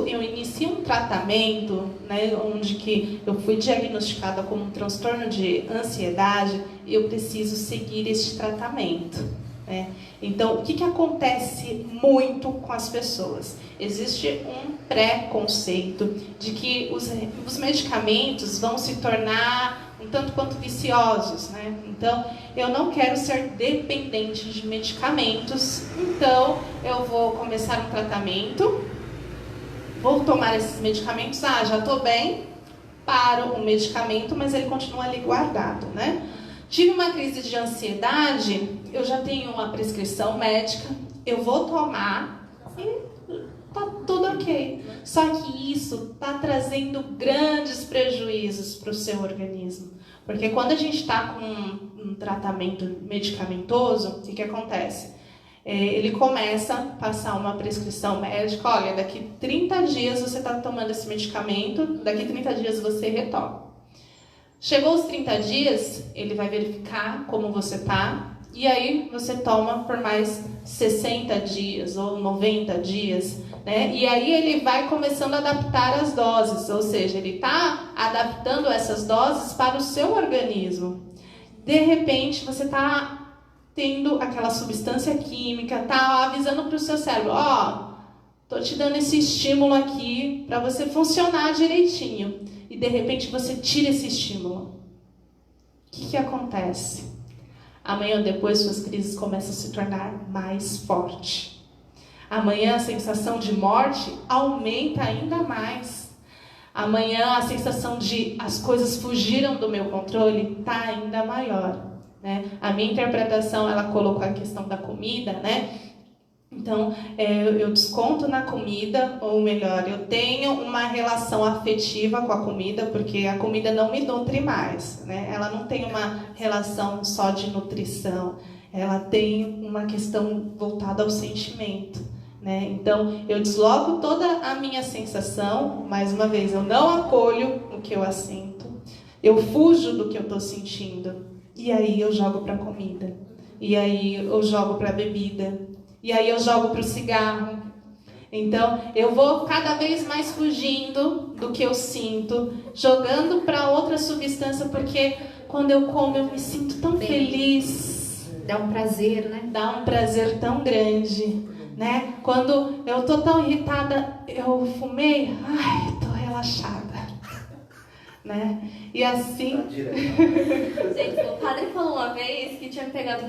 eu inicio um tratamento, né, onde que eu fui diagnosticada como um transtorno de ansiedade e eu preciso seguir este tratamento, né? Então, o que acontece muito com as pessoas? Existe um preconceito de que os medicamentos vão se tornar um tanto quanto viciosos, né? Então, eu não quero ser dependente de medicamentos, então eu vou começar um tratamento, vou tomar esses medicamentos, já estou bem, paro o medicamento, mas ele continua ali guardado, né? Tive uma crise de ansiedade, eu já tenho uma prescrição médica, eu vou tomar e tá tudo ok. Só que isso está trazendo grandes prejuízos para o seu organismo. Porque quando a gente está com um tratamento medicamentoso, o que acontece? Ele começa a passar uma prescrição médica, olha, daqui 30 dias você está tomando esse medicamento, daqui 30 dias você retoma. Chegou os 30 dias, ele vai verificar como você está, e aí você toma por mais 60 dias ou 90 dias, né? E aí ele vai começando a adaptar as doses, ou seja, ele está adaptando essas doses para o seu organismo. De repente, você está tendo aquela substância química, está avisando para o seu cérebro, estou te dando esse estímulo aqui para você funcionar direitinho. E de repente você tira esse estímulo. O que acontece? Amanhã depois suas crises começam a se tornar mais fortes. Amanhã a sensação de morte aumenta ainda mais. Amanhã a sensação de as coisas fugiram do meu controle está ainda maior, né? A minha interpretação, ela colocou a questão da comida, né? Então, eu desconto na comida, ou melhor, eu tenho uma relação afetiva com a comida, porque a comida não me nutre mais, né? Ela não tem uma relação só de nutrição, ela tem uma questão voltada ao sentimento, né? Então, eu desloco toda a minha sensação, mais uma vez, eu não acolho o que eu sinto, eu fujo do que eu estou sentindo, e aí eu jogo para a comida, e aí eu jogo para a bebida, e aí eu jogo para o cigarro. Então, eu vou cada vez mais fugindo do que eu sinto, jogando para outra substância, porque quando eu como eu me sinto tão feliz. Dá um prazer, né? Dá um prazer tão grande, né? Quando eu tô tão irritada, eu fumei, ai, tô relaxada, né? E assim... Gente, o padre falou uma vez que tinha pegado,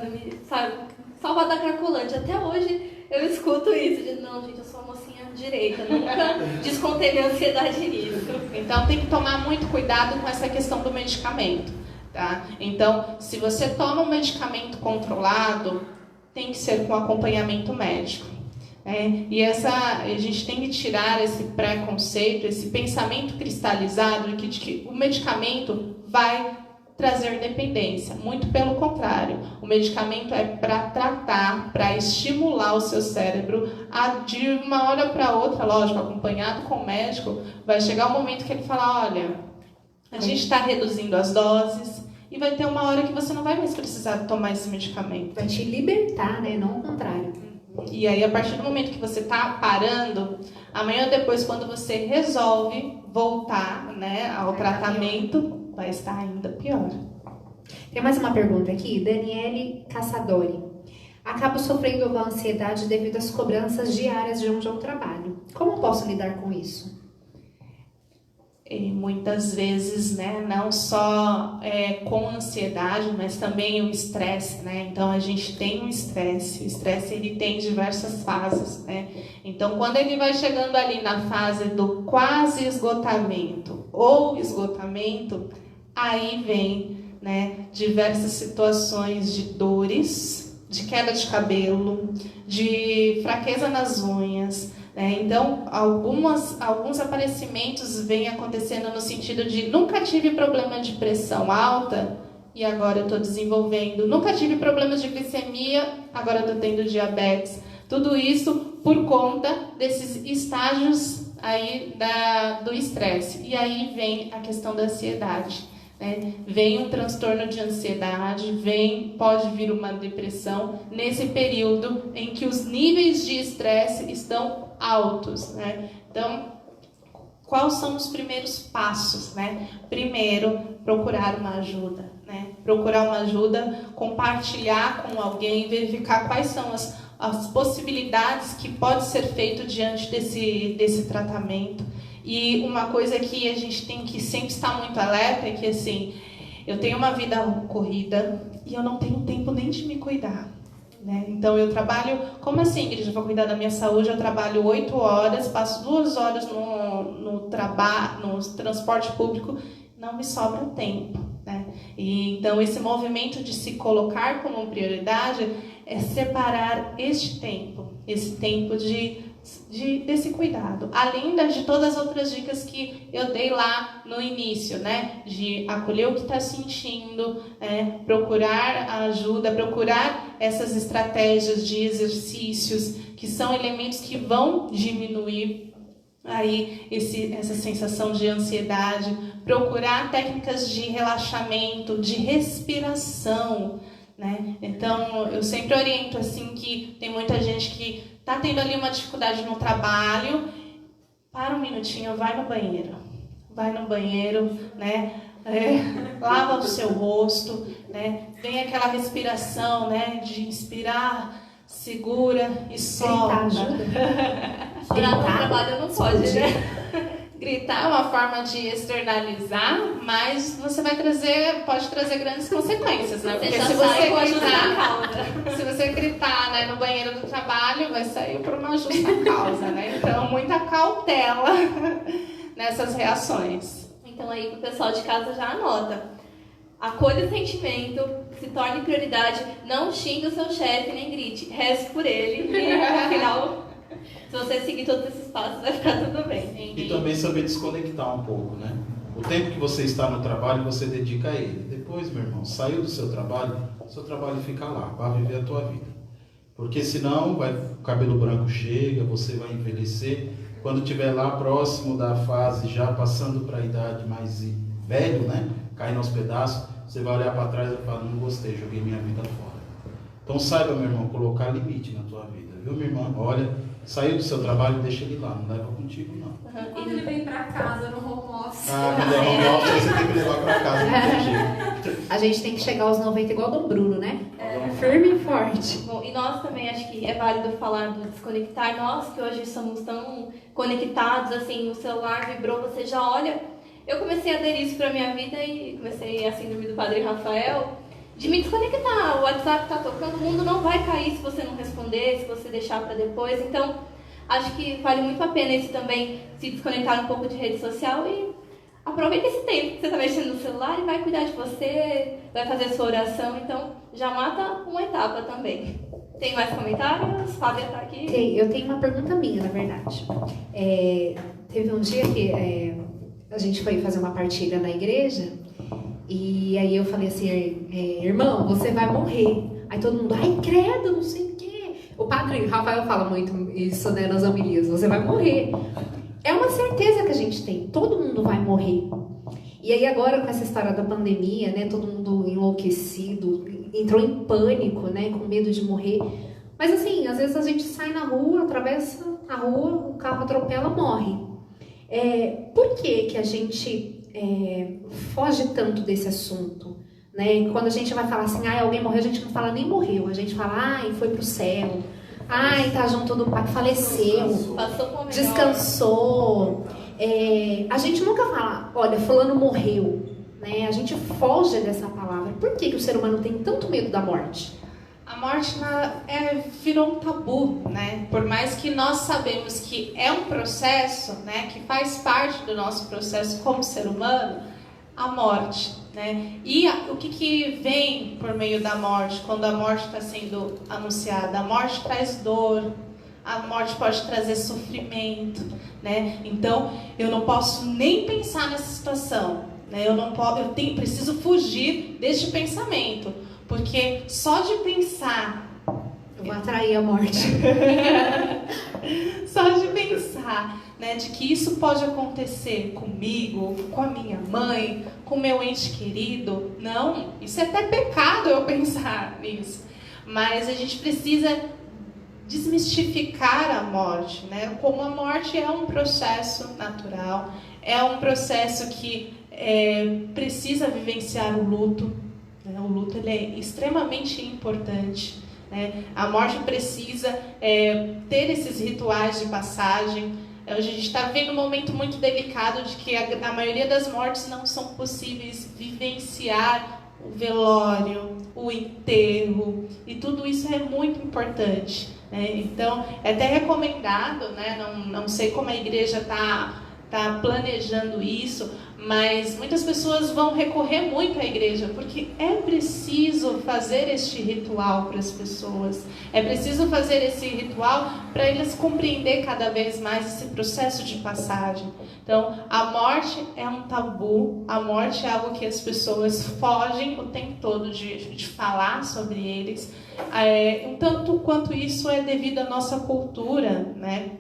sabe, salva da Cracolândia. Até hoje eu escuto isso. De, não, gente, eu sou uma mocinha direita. Nunca descontei minha ansiedade nisso. Então tem que tomar muito cuidado com essa questão do medicamento, tá? Então, se você toma um medicamento controlado, tem que ser com acompanhamento médico. E a gente tem que tirar esse preconceito, esse pensamento cristalizado de que o medicamento vai trazer dependência. Muito pelo contrário, o medicamento é para tratar, para estimular o seu cérebro a, de uma hora para outra, lógico, acompanhado com o médico, vai chegar um momento que ele fala, olha, a gente está reduzindo as doses e vai ter uma hora que você não vai mais precisar tomar esse medicamento. Vai te libertar, né? Não o contrário. E aí, a partir do momento que você está parando, amanhã ou depois, quando você resolve voltar, né, ao tratamento, vai estar ainda pior. Tem mais uma pergunta aqui, Daniele Caçadori. Acabo sofrendo com ansiedade devido às cobranças diárias de onde eu trabalho. Como posso lidar com isso? E muitas vezes, né, não só com ansiedade, mas também o estresse, né? Então a gente tem um estresse. O estresse ele tem diversas fases, né? Então quando ele vai chegando ali na fase do quase esgotamento ou esgotamento, aí vem, né, diversas situações de dores, de queda de cabelo, de fraqueza nas unhas. Então, alguns aparecimentos vêm acontecendo no sentido de nunca tive problema de pressão alta e agora eu estou desenvolvendo. Nunca tive problemas de glicemia, agora estou tendo diabetes. Tudo isso por conta desses estágios aí do estresse. E aí vem a questão da ansiedade. Vem um transtorno de ansiedade, pode vir uma depressão nesse período em que os níveis de estresse estão altos, né? Então, quais são os primeiros passos, né? Primeiro, procurar uma ajuda, né? Procurar uma ajuda, compartilhar com alguém, verificar quais são as possibilidades que pode ser feito diante desse tratamento. E uma coisa que a gente tem que sempre estar muito alerta é que, assim, eu tenho uma vida corrida e eu não tenho tempo nem de me cuidar, né? Então, eu trabalho... Como assim, Ingrid? Eu vou cuidar da minha saúde, eu trabalho 8 horas, passo 2 horas no transporte público, não me sobra tempo, né? E, então, esse movimento de se colocar como prioridade é separar esse tempo desse cuidado, além de todas as outras dicas que eu dei lá no início, né? De acolher o que está sentindo, procurar ajuda, procurar essas estratégias de exercícios, que são elementos que vão diminuir aí essa sensação de ansiedade, procurar técnicas de relaxamento, de respiração, né? Então, eu sempre oriento assim que tem muita gente que está tendo ali uma dificuldade no trabalho, para um minutinho, vai no banheiro, né? Lava o seu rosto, né? Vem aquela respiração, né? De inspirar, segura e solta. Parar no trabalho não pode, né? Gritar é uma forma de externalizar, mas você pode trazer grandes consequências, né? Porque se você gritar, né, no banheiro do trabalho, vai sair por uma justa causa, né? Então, muita cautela nessas reações. Então aí o pessoal de casa já anota. Acolha o sentimento, se torne prioridade, não xingue o seu chefe nem grite, reze por ele e afinal, se você seguir todos esses passos vai ficar tudo bem. E também saber desconectar um pouco, né? O tempo que você está no trabalho, você dedica a ele. Depois, meu irmão, saiu do seu trabalho fica lá, vai viver a tua vida. Porque senão o cabelo branco chega, você vai envelhecer. Quando estiver lá próximo da fase, já passando para a idade mais velho, né? Caindo aos pedaços, você vai olhar para trás e falar, não gostei, joguei minha vida fora. Então saiba, meu irmão, colocar limite na tua vida, viu, minha irmã? Olha, saiu do seu trabalho, deixa ele lá, não leva contigo, não. Quando ele vem pra casa no home office. Quando é home office, você tem que levar para casa, não tem jeito. A gente tem que chegar aos 90 igual do Bruno, né? Firme e forte. Bom, e nós também acho que é válido falar do desconectar. Nós que hoje somos tão conectados, assim, o celular vibrou, você já olha. Eu comecei a aderir isso pra minha vida e comecei a síndrome do Padre Rafael, de me desconectar. O WhatsApp tá tocando, o mundo não vai cair se você não responder, se você deixar para depois. Então, acho que vale muito a pena esse também, se desconectar um pouco de rede social e aproveita esse tempo que você está mexendo no celular e vai cuidar de você, vai fazer sua oração. Então, já mata uma etapa também. Tem mais comentários? Fábia tá aqui. Eu tenho uma pergunta minha, na verdade. Teve um dia que a gente foi fazer uma partilha na igreja e aí eu falei assim, irmão, você vai morrer. Aí todo mundo, ai credo, não sei o quê. O padre Rafael fala muito isso, né, nas homilias, você vai morrer. É uma certeza que a gente tem, todo mundo vai morrer. E aí agora com essa história da pandemia, né, todo mundo enlouquecido, entrou em pânico, né, com medo de morrer. Mas assim, às vezes a gente sai na rua, atravessa a rua, o carro atropela, morre. Por que a gente foge tanto desse assunto? Né? Quando a gente vai falar assim, alguém morreu, a gente não fala nem morreu, a gente fala, foi pro céu, tá junto do pai, faleceu, descansou. A gente nunca fala, olha, fulano morreu, né? A gente foge dessa palavra. Por que o ser humano tem tanto medo da morte? A morte virou um tabu, né? Por mais que nós sabemos que é um processo, né, que faz parte do nosso processo como ser humano, a morte, né? E o que vem por meio da morte, quando a morte está sendo anunciada? A morte traz dor, a morte pode trazer sofrimento, né? Então, eu não posso nem pensar nessa situação, né? Eu preciso fugir deste pensamento. Porque só de pensar... Eu vou atrair a morte. Só de pensar, né, de que isso pode acontecer comigo, com a minha mãe, com meu ente querido. Não, isso é até pecado eu pensar nisso. Mas a gente precisa desmistificar a morte, né? Como a morte é um processo natural, é um processo que precisa vivenciar o luto. O luto ele é extremamente importante, né? A morte precisa ter esses rituais de passagem. Hoje a gente está vivendo um momento muito delicado de que a maioria das mortes não são possíveis vivenciar o velório, o enterro, e tudo isso é muito importante, né? Então, é até recomendado, né? Não sei como a igreja está planejando isso, mas muitas pessoas vão recorrer muito à igreja, porque é preciso fazer este ritual para as pessoas, é preciso fazer esse ritual para eles compreender cada vez mais esse processo de passagem. Então, a morte é um tabu, a morte é algo que as pessoas fogem o tempo todo de falar sobre eles, um tanto quanto isso é devido à nossa cultura, né?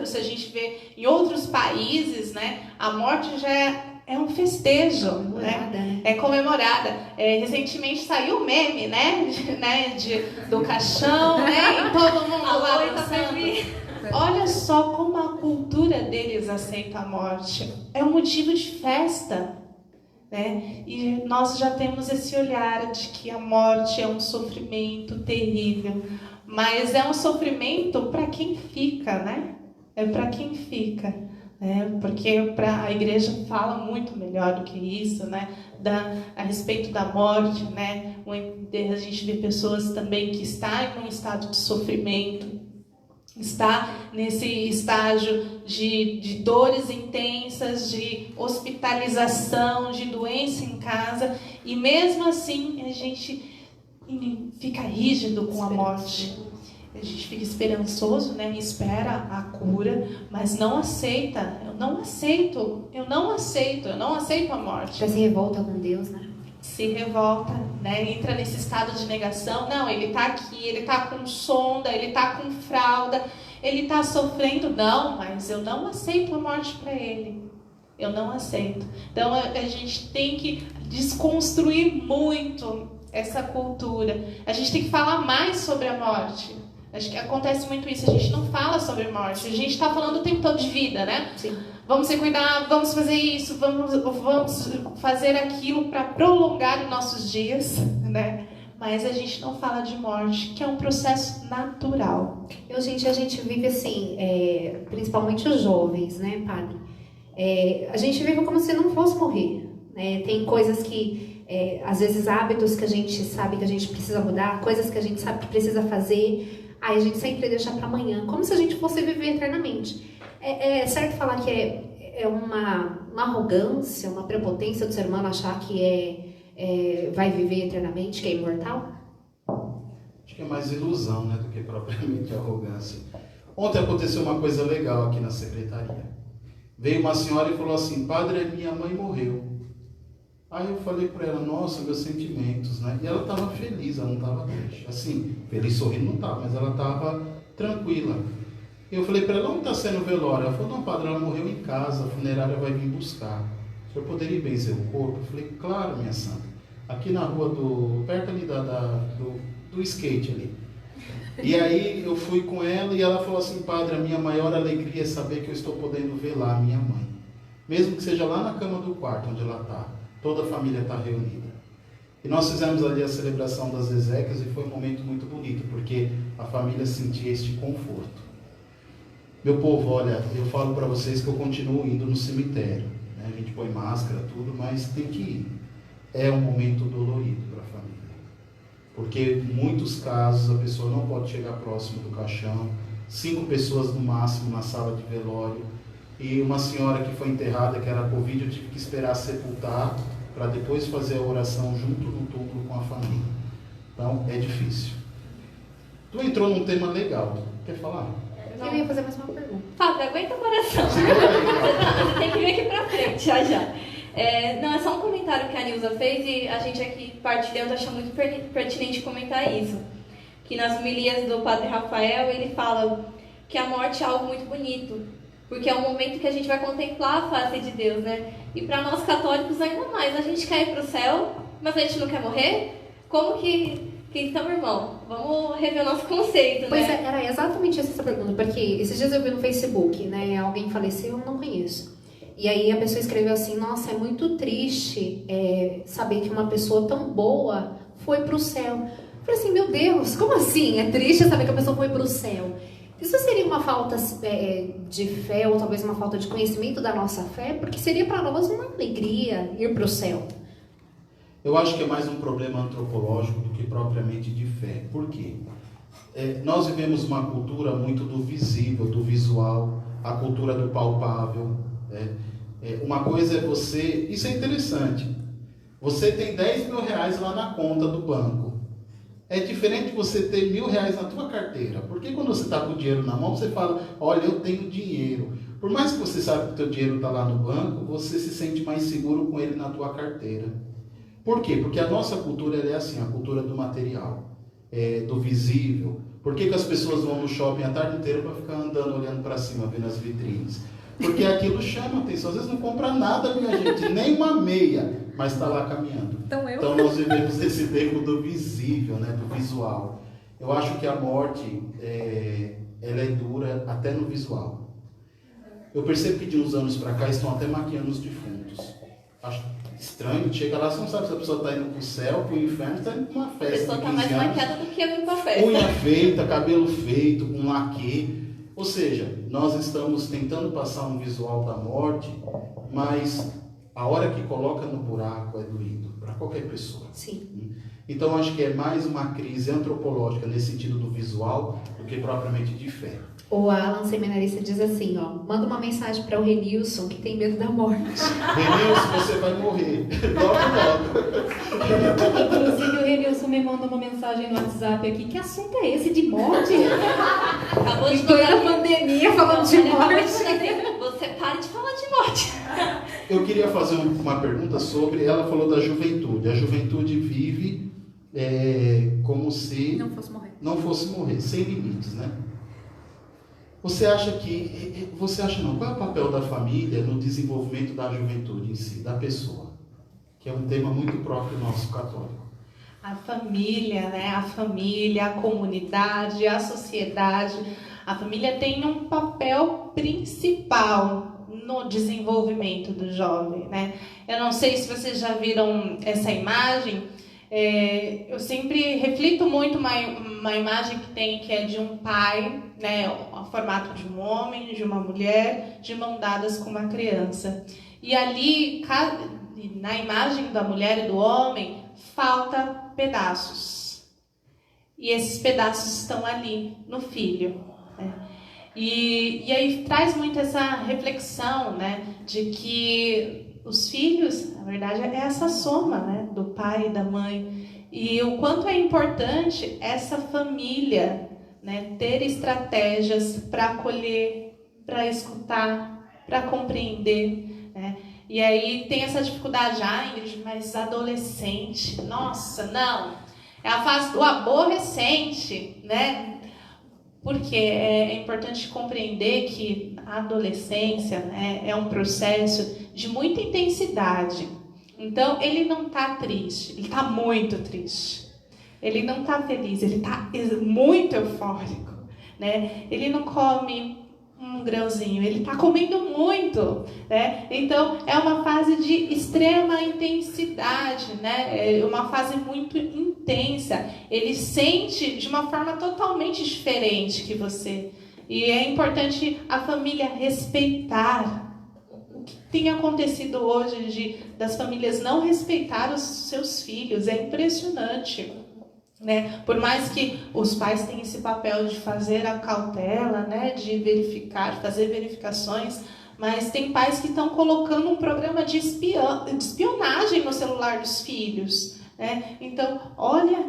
Se a gente vê em outros países, né, a morte já é um festejo, né? É comemorada. Recentemente saiu o meme, né, do caixão, né, e todo mundo lá dançando. Olha só como a cultura deles aceita a morte. É um motivo de festa, né? E nós já temos esse olhar de que a morte é um sofrimento terrível. Mas é um sofrimento para quem fica, né? É para quem fica, né? Porque a igreja fala muito melhor do que isso, né? A respeito da morte, né? A gente vê pessoas também que estão em um estado de sofrimento. está nesse estágio de dores intensas, de hospitalização, de doença em casa, e mesmo assim a gente fica rígido com a morte. A gente fica esperançoso, né? Espera a cura, mas não aceita. Eu não aceito a morte. Já se revolta com Deus, né? Se revolta, né? Entra nesse estado de negação. Não, ele está aqui, ele está com sonda, ele está com fralda, ele está sofrendo. Não, mas eu não aceito a morte para ele. Eu não aceito. Então a gente tem que desconstruir muito essa cultura. A gente tem que falar mais sobre a morte. Acho que acontece muito isso. A gente não fala sobre morte. A gente está falando o tempo todo de vida, né? Sim. Vamos se cuidar, vamos fazer isso, vamos fazer aquilo para prolongar os nossos dias, né? Mas a gente não fala de morte, que é um processo natural. A gente vive assim, principalmente os jovens, né, padre? A gente vive como se não fosse morrer, né? Tem coisas que, às vezes, hábitos que a gente sabe que a gente precisa mudar, coisas que a gente sabe que precisa fazer, aí a gente sempre deixa para amanhã, como se a gente fosse viver eternamente. É certo falar que é uma arrogância, uma prepotência do ser humano achar que vai viver eternamente, que é imortal? Acho que é mais ilusão, né, do que propriamente arrogância. Ontem aconteceu uma coisa legal aqui na secretaria. Veio uma senhora e falou assim: padre, minha mãe morreu. Aí eu falei para ela: nossa, meus sentimentos, né? E ela estava feliz, ela não estava triste. Assim, feliz sorrindo não estava, mas ela estava tranquila. Eu falei para ela: onde está sendo o velório? Ela falou: não, padre, ela morreu em casa, a funerária vai vir buscar. O senhor poderia benzer o corpo? Eu falei: claro, minha santa. Aqui na rua perto ali do skate ali. E aí eu fui com ela e ela falou assim: padre, a minha maior alegria é saber que eu estou podendo velar a minha mãe. Mesmo que seja lá na cama do quarto onde ela está. Toda a família está reunida. E nós fizemos ali a celebração das exéquias e foi um momento muito bonito, porque a família sentia este conforto. Meu povo, olha, eu falo para vocês que eu continuo indo no cemitério. Né? A gente põe máscara, tudo, mas tem que ir. É um momento dolorido para a família. Porque em muitos casos a pessoa não pode chegar próximo do caixão, 5 pessoas no máximo na sala de velório, e uma senhora que foi enterrada, que era Covid, eu tive que esperar sepultar para depois fazer a oração junto no túmulo com a família. Então, é difícil. Tu entrou num tema legal. Quer falar? Eu ia fazer mais uma pergunta. Padre, aguenta o coração. Segura aí, Você tem que vir aqui pra frente, já. Não, é só um comentário que a Nilza fez e a gente aqui partilhando achou muito pertinente comentar isso. Que nas homilias do Padre Rafael, ele fala que a morte é algo muito bonito, porque é um momento que a gente vai contemplar a face de Deus, né? E para nós católicos ainda mais, a gente quer ir para o céu, mas a gente não quer morrer? Como que então, irmão, vamos rever o nosso conceito, Pois né? era exatamente essa pergunta, porque esses dias eu vi no Facebook, né, alguém faleceu, eu não conheço. E aí a pessoa escreveu assim: nossa, é muito triste saber que uma pessoa tão boa foi para o céu. Eu falei assim: meu Deus, como assim? É triste saber que a pessoa foi para o céu. Isso seria uma falta de fé, ou talvez uma falta de conhecimento da nossa fé? Porque seria para nós uma alegria ir para o céu. Eu acho que é mais um problema antropológico do que propriamente de fé. Por quê? Nós vivemos uma cultura muito do visível, do visual, a cultura do palpável. Uma coisa é você... Isso é interessante. Você tem 10 mil reais lá na conta do banco. É diferente de você ter R$1.000 na tua carteira. Porque quando você está com o dinheiro na mão, você fala: olha, eu tenho dinheiro. Por mais que você saiba que o teu dinheiro está lá no banco, você se sente mais seguro com ele na tua carteira. Por quê? Porque a nossa cultura é assim, a cultura do material, do visível. Por que as pessoas vão no shopping a tarde inteira para ficar andando, olhando para cima, vendo as vitrines? Porque aquilo chama atenção. Às vezes não compra nada, minha gente, nem uma meia, mas está lá caminhando. Então nós vivemos esse tempo do visível, né, do visual. Eu acho que a morte, ela é dura até no visual. Eu percebo que de uns anos para cá estão até maquiando os defuntos. Acho estranho, chega lá, você não sabe se a pessoa está indo para o céu, para o inferno, está indo para uma A festa. pessoa de tá 15 mais anos. maquiada do que eu indo pra festa. Unha feita, cabelo feito, com laque. Ou seja, nós estamos tentando passar um visual da morte, mas a hora que coloca no buraco é doído. para qualquer pessoa. Sim. Então, acho que é mais uma crise antropológica nesse sentido do visual do que propriamente de fé. O Alan, seminarista, diz assim, ó, manda uma mensagem para o Renilson, que tem medo da morte. Renilson, você vai morrer. Logo. Inclusive, o Renilson me manda uma mensagem no WhatsApp aqui. Que assunto é esse de morte? Acabou de Estou na mandar pandemia falando de Ele acabou de morte. mandar- Você para de falar de morte. Eu queria fazer uma pergunta sobre, ela falou da juventude. A juventude vive como se Não fosse morrer. não fosse morrer, sem limites, né? Você acha não, qual é o papel da família no desenvolvimento da juventude em si, da pessoa? Que é um tema muito próprio nosso católico. A família, né? A família, a comunidade, a sociedade. A família tem um papel principal no desenvolvimento do jovem, né? Eu não sei se vocês já viram essa imagem. Eu sempre reflito muito uma imagem que tem, que é de um pai, né, o formato de um homem, de uma mulher, de mão dadas com uma criança. E ali, na imagem da mulher e do homem, falta pedaços. E esses pedaços estão ali, no filho, né? E aí traz muito essa reflexão, né, de que os filhos, na verdade, é essa soma, né, do pai e da mãe. E o quanto é importante essa família, né, ter estratégias para acolher, para escutar, para compreender, né? E aí tem essa dificuldade, Ingrid, mas adolescente, nossa, não. É a fase do aborrecente, né? Porque é importante compreender que a adolescência, né, é um processo de muita intensidade. Então, ele não está triste, ele está muito triste. Ele não está feliz, ele está muito eufórico, né? Ele não come um grãozinho, ele está comendo muito, né? Então, é uma fase de extrema intensidade, né? É uma fase muito intensa. Ele sente de uma forma totalmente diferente que você. E é importante a família respeitar. O que tem acontecido hoje das famílias não respeitar os seus filhos é impressionante, né? Por mais que os pais tenham esse papel de fazer a cautela, né? De verificar, fazer verificações, mas tem pais que estão colocando um programa de espionagem no celular dos filhos, né? Então, olha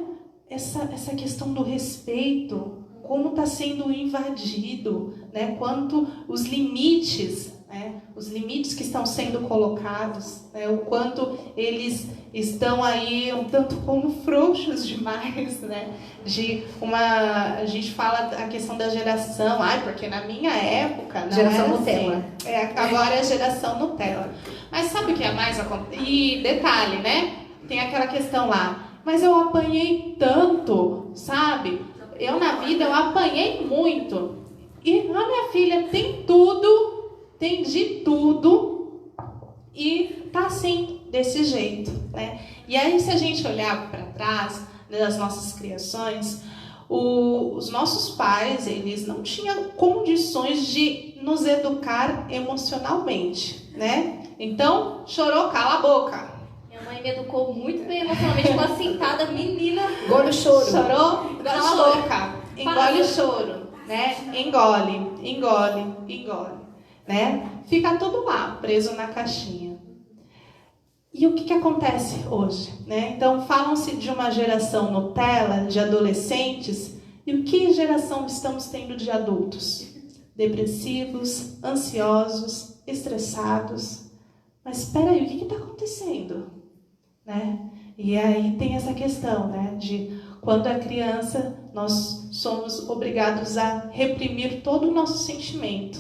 essa questão do respeito, como está sendo invadido, né? Quanto os limites, né? Os limites que estão sendo colocados, né? O quanto eles estão aí um tanto como frouxos demais, né? A gente fala a questão da geração, porque na minha época não Geração era Nutella. assim. Agora é a geração Nutella. Mas sabe o que é mais acontece? E detalhe, né? Tem aquela questão lá, mas eu apanhei tanto, sabe? Eu na vida eu apanhei muito. E a minha filha tem tudo, tem de tudo e tá assim, desse jeito, né? E aí, se a gente olhar para trás das nossas criações, os nossos pais, eles não tinham condições de nos educar emocionalmente, né? Então, chorou, cala a boca. Minha mãe me educou muito bem emocionalmente, uma sentada, menina. Engole o choro. Chorou, Cala a boca. Engole o choro, né? Engole, né? Fica tudo lá, preso na caixinha. E o que acontece hoje, né? Então, falam-se de uma geração Nutella, de adolescentes, e o que geração estamos tendo de adultos? Depressivos, ansiosos, estressados. Mas espera aí, o que está acontecendo? Né? E aí tem essa questão, né, de quando é criança, nós somos obrigados a reprimir todo o nosso sentimento.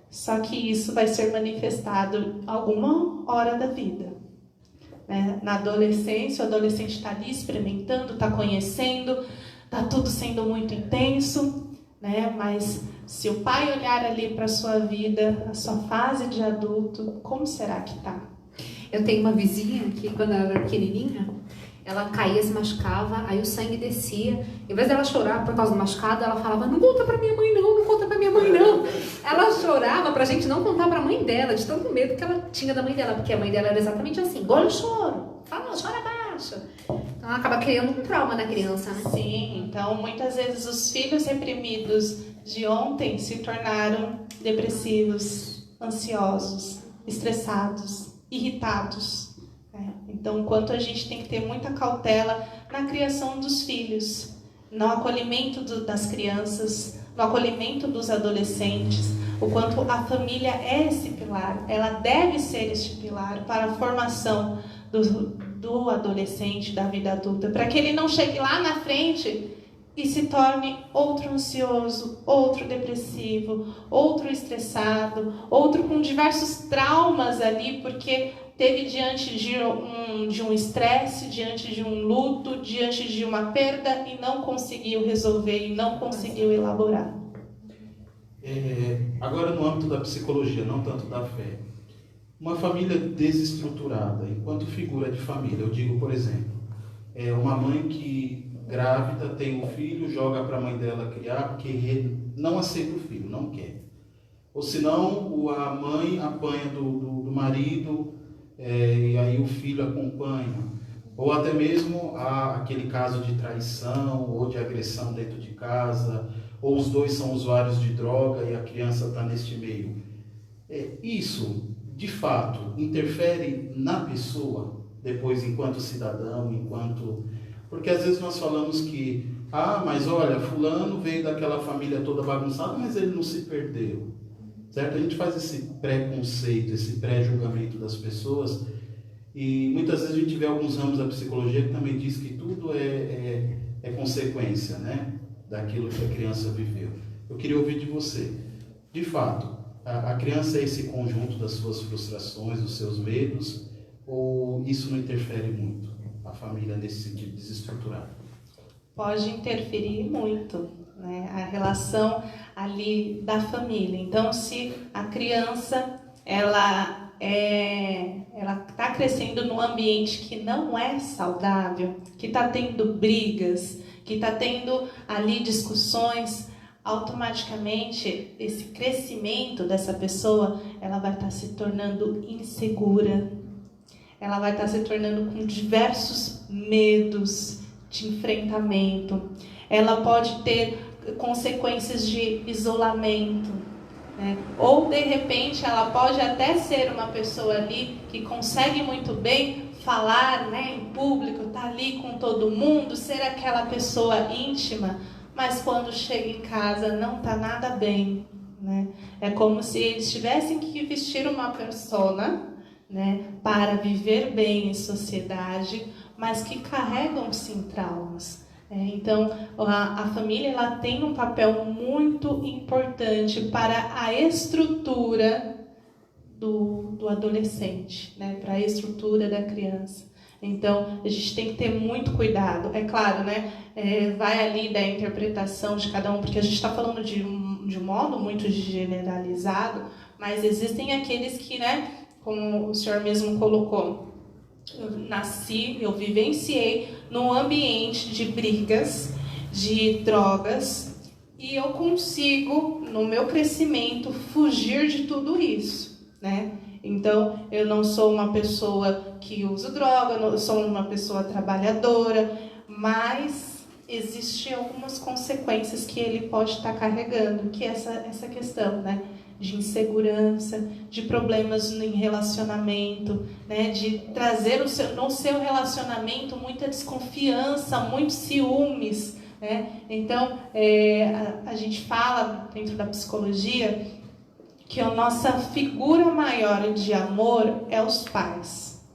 Só que isso vai ser manifestado alguma hora da vida. Né? Na adolescência, o adolescente está ali experimentando, está conhecendo, está tudo sendo muito intenso, né? Mas se o pai olhar ali para a sua vida, a sua fase de adulto, como será que está? Eu tenho uma vizinha que, quando ela era pequenininha, ela caía, se machucava, aí o sangue descia. Em vez dela chorar por causa do machucado, ela falava, não conta pra minha mãe não, não conta pra minha mãe não. Ela chorava pra gente não contar pra mãe dela, de tanto medo que ela tinha da mãe dela, porque a mãe dela era exatamente assim, engole o choro, fala, chora Então acaba criando um trauma na criança, né? Sim, então muitas vezes os filhos reprimidos de ontem se tornaram depressivos, ansiosos, estressados, irritados. Né? Então, o quanto a gente tem que ter muita cautela na criação dos filhos, no acolhimento das crianças, no acolhimento dos adolescentes, o quanto a família é esse pilar, ela deve ser este pilar para a formação do adolescente, da vida adulta, para que ele não chegue lá na frente e se torne outro ansioso, outro depressivo, outro estressado, outro com diversos traumas ali, porque teve diante de um estresse, diante de um luto, diante de uma perda e não conseguiu resolver e não conseguiu elaborar. Agora no âmbito da psicologia, não tanto da fé. Uma família desestruturada, enquanto figura de família, eu digo, por exemplo, uma mãe que grávida tem um filho, joga para a mãe dela criar porque não aceita o filho, não quer. Ou senão a mãe apanha do marido e aí o filho acompanha. Ou até mesmo aquele caso de traição ou de agressão dentro de casa, ou os dois são usuários de droga e a criança está neste meio. Isso, de fato, interfere na pessoa, depois enquanto cidadão, Porque às vezes nós falamos que, mas olha, fulano veio daquela família toda bagunçada, mas ele não se perdeu. Certo? A gente faz esse preconceito, esse pré-julgamento das pessoas, e muitas vezes a gente vê alguns ramos da psicologia que também diz que tudo é consequência, né, daquilo que a criança viveu. Eu queria ouvir de você. De fato, a criança é esse conjunto das suas frustrações, dos seus medos, ou isso não interfere muito? A família nesse sentido desestruturado? Pode interferir muito, né? A relação ali da família. Então, se a criança ela está crescendo num ambiente que não é saudável, que está tendo brigas, que está tendo ali discussões, automaticamente esse crescimento dessa pessoa, ela vai estar se tornando insegura, ela vai estar se tornando com diversos medos de enfrentamento, ela pode ter consequências de isolamento, né? Ou de repente ela pode até ser uma pessoa ali que consegue muito bem falar, né, em público, tá ali com todo mundo, ser aquela pessoa íntima, mas quando chega em casa não tá nada bem, né? É como se eles tivessem que vestir uma persona, né, para viver bem em sociedade, mas que carregam sim traumas. Então, a família ela tem um papel muito importante para a estrutura do adolescente, né, para a estrutura da criança. Então, a gente tem que ter muito cuidado. É claro, né, vai ali da interpretação de cada um, porque a gente está falando de um modo muito generalizado, mas existem aqueles que, né, como o senhor mesmo colocou, eu vivenciei num ambiente de brigas, de drogas, e eu consigo, no meu crescimento, fugir de tudo isso, né? Então, eu não sou uma pessoa que usa droga, eu sou uma pessoa trabalhadora, mas existem algumas consequências que ele pode estar carregando, que é essa questão, né, de insegurança, de problemas em relacionamento, né, de trazer no seu relacionamento muita desconfiança, muitos ciúmes, né? Então, a gente fala dentro da psicologia que a nossa figura maior de amor é os pais.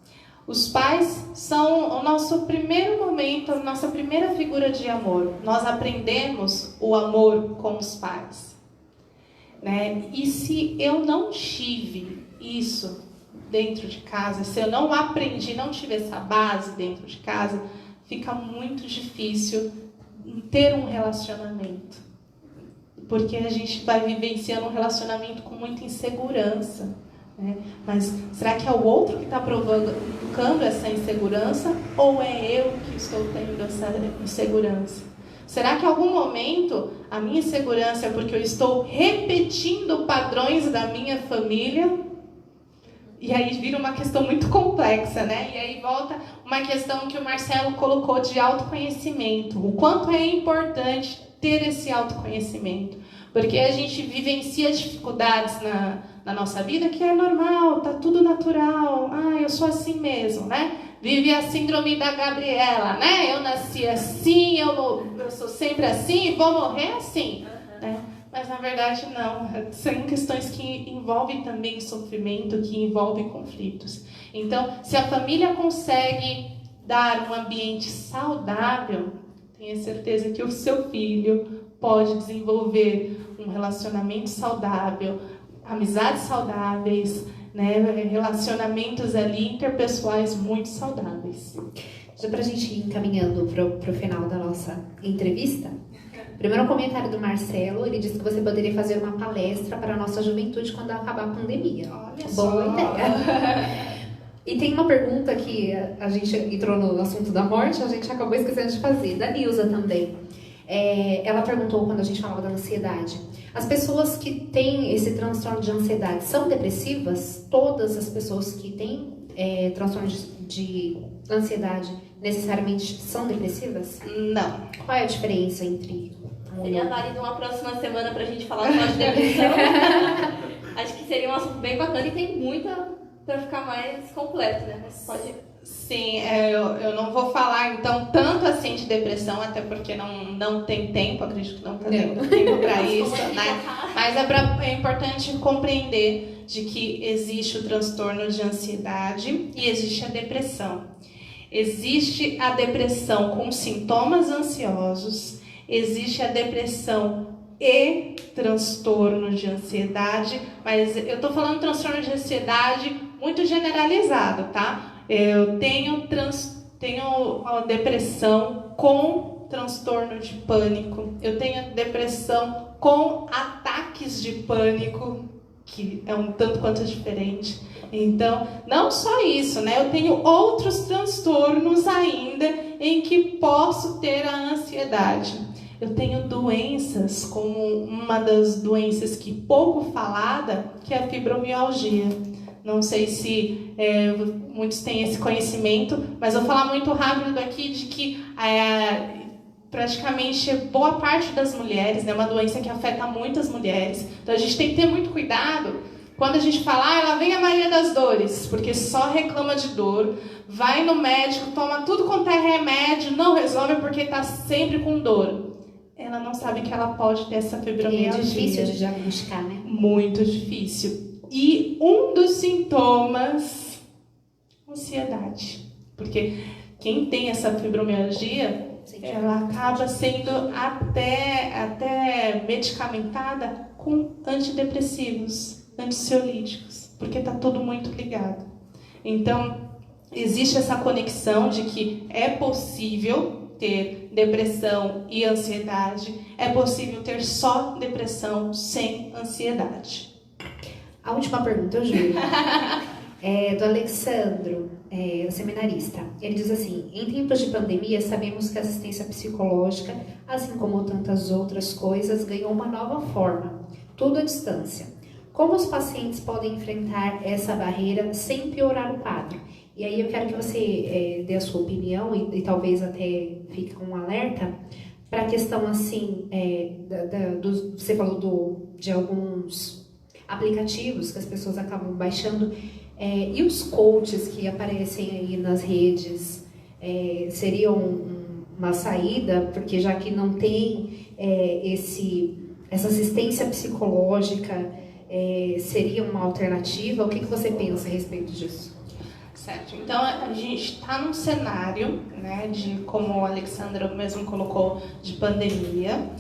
Os pais são o nosso primeiro momento, a nossa primeira figura de amor. Nós aprendemos o amor com os pais, né? E se eu não tive isso dentro de casa, se eu não aprendi, não tive essa base dentro de casa, fica muito difícil ter um relacionamento. Porque a gente vai vivenciando um relacionamento com muita insegurança, né? Mas será que é o outro que está provocando essa insegurança ou é eu que estou tendo essa insegurança? Será que em algum momento a minha insegurança é porque eu estou repetindo padrões da minha família E aí vira uma questão muito complexa, né? E aí volta uma questão que o Marcelo colocou de autoconhecimento. O quanto é importante ter esse autoconhecimento. Porque a gente vivencia dificuldades na nossa vida que é normal, tá tudo natural. Ah, eu sou assim mesmo, né? Vive a síndrome da Gabriela, né? Eu nasci assim, eu sou sempre assim e vou morrer assim, né? Mas, na verdade, não. São questões que envolvem também sofrimento, que envolvem conflitos. Então, se a família consegue dar um ambiente saudável, tenha certeza que o seu filho pode desenvolver um relacionamento saudável, amizades saudáveis, né? Relacionamentos ali interpessoais muito saudáveis. Já para a gente ir encaminhando para o final da nossa entrevista, primeiro comentário do Marcelo, ele disse que você poderia fazer uma palestra para a nossa juventude quando acabar a pandemia. Olha Boa só. ideia. E tem uma pergunta que a gente entrou no assunto da morte, a gente acabou esquecendo de fazer, da Nilza também. Ela perguntou quando a gente falava da ansiedade. As pessoas que têm esse transtorno de ansiedade são depressivas? Todas as pessoas que têm transtorno de ansiedade necessariamente são depressivas? Não. Qual é a diferença entre um e Seria outro? válido uma próxima semana pra gente falar só de depressão. Acho que seria um assunto bem bacana e tem muita pra ficar mais completo, né? Mas pode... Sim, eu não vou falar então tanto assim de depressão, até porque não tem tempo, acredito que não está tendo tempo para isso, né? Mas é importante compreender de que existe o transtorno de ansiedade e existe a depressão. Existe a depressão com sintomas ansiosos, existe a depressão e transtorno de ansiedade, mas eu estou falando transtorno de ansiedade muito generalizado, tá? Eu tenho a depressão com transtorno de pânico, eu tenho depressão com ataques de pânico, que é um tanto quanto diferente. Então, não só isso, né? Eu tenho outros transtornos ainda em que posso ter a ansiedade. Eu tenho doenças, como uma das doenças que pouco falada, que é a fibromialgia. Não sei se muitos têm esse conhecimento, mas eu vou falar muito rápido aqui de que praticamente boa parte das mulheres, né, é uma doença que afeta muitas mulheres. Então a gente tem que ter muito cuidado quando a gente fala, ela vem a Maria das Dores, porque só reclama de dor, vai no médico, toma tudo quanto é remédio, não resolve porque está sempre com dor. Ela não sabe que ela pode ter essa fibromialgia. É difícil de diagnosticar, né? Muito difícil. E um dos sintomas, ansiedade. Porque quem tem essa fibromialgia, ela acaba sendo até medicamentada com antidepressivos, ansiolíticos, porque está tudo muito ligado. Então, existe essa conexão de que é possível ter depressão e ansiedade, é possível ter só depressão sem ansiedade. A última pergunta, Júlia, é do Alexandro, seminarista. Ele diz assim: em tempos de pandemia, sabemos que a assistência psicológica, assim como tantas outras coisas, ganhou uma nova forma, tudo à distância. Como os pacientes podem enfrentar essa barreira sem piorar o quadro? E aí eu quero que você dê a sua opinião e talvez até fique um alerta para a questão assim, você falou de alguns aplicativos que as pessoas acabam baixando, e os coaches que aparecem aí nas redes seriam uma saída, porque já que não tem essa assistência psicológica, seria uma alternativa? O que você pensa a respeito disso? Certo, então a gente está num cenário, né, de, como o Alexandra mesmo colocou, de pandemia.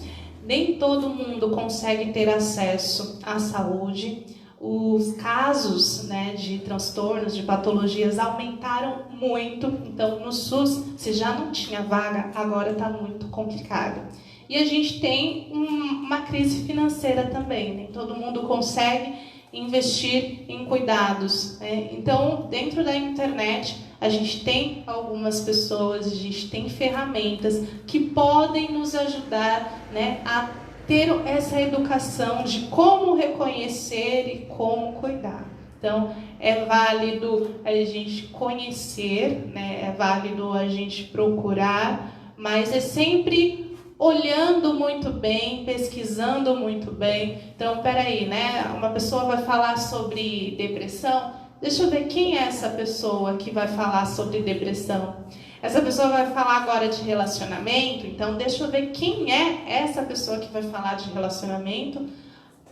Nem todo mundo consegue ter acesso à saúde. Os casos, né, de transtornos, de patologias aumentaram muito. Então, no SUS, se já não tinha vaga, agora está muito complicado. E a gente tem uma crise financeira também. Nem todo mundo consegue investir em cuidados, né? Então, dentro da internet, a gente tem algumas pessoas, a gente tem ferramentas que podem nos ajudar, né, a ter essa educação de como reconhecer e como cuidar. Então, é válido a gente conhecer, né? É válido a gente procurar, mas é sempre olhando muito bem, pesquisando muito bem. Então, peraí, né? Uma pessoa vai falar sobre depressão, deixa eu ver quem é essa pessoa que vai falar sobre depressão. Essa pessoa vai falar agora de relacionamento, então deixa eu ver quem é essa pessoa que vai falar de relacionamento.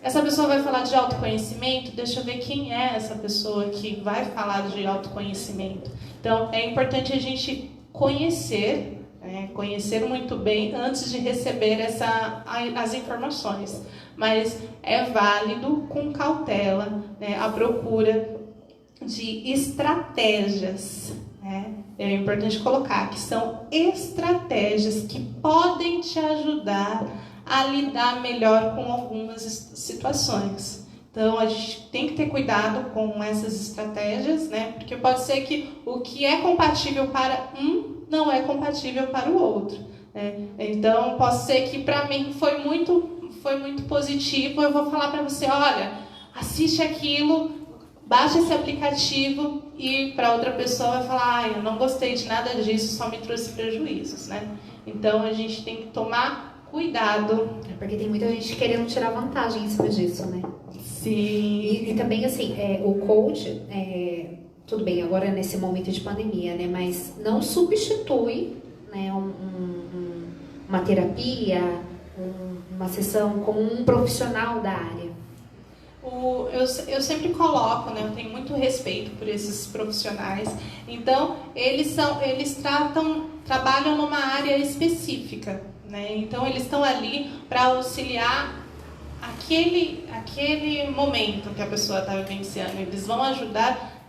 Essa pessoa vai falar de autoconhecimento, deixa eu ver quem é essa pessoa que vai falar de autoconhecimento. Então, é importante a gente conhecer, né, conhecer muito bem antes de receber as informações. Mas é válido, com cautela, né, a procura de estratégias, né? É importante colocar que são estratégias que podem te ajudar a lidar melhor com algumas situações. Então, a gente tem que ter cuidado com essas estratégias, né? Porque pode ser que o que é compatível para um não é compatível para o outro, né? Então, pode ser que para mim foi muito positivo, eu vou falar para você, olha, assiste aquilo, baixa esse aplicativo, e para outra pessoa vai falar, eu não gostei de nada disso, só me trouxe prejuízos, né? Então, a gente tem que tomar cuidado. É porque tem muita gente querendo tirar vantagem em cima disso, né? Sim. E também, assim, o coach, tudo bem, agora nesse momento de pandemia, né? Mas não substitui, né, uma terapia, uma sessão com um profissional da área. Eu sempre coloco, né? Eu tenho muito respeito por esses profissionais. Então, eles trabalham numa área específica, né? Então, eles estão ali para auxiliar aquele momento que a pessoa está vivenciando. Eles vão ajudar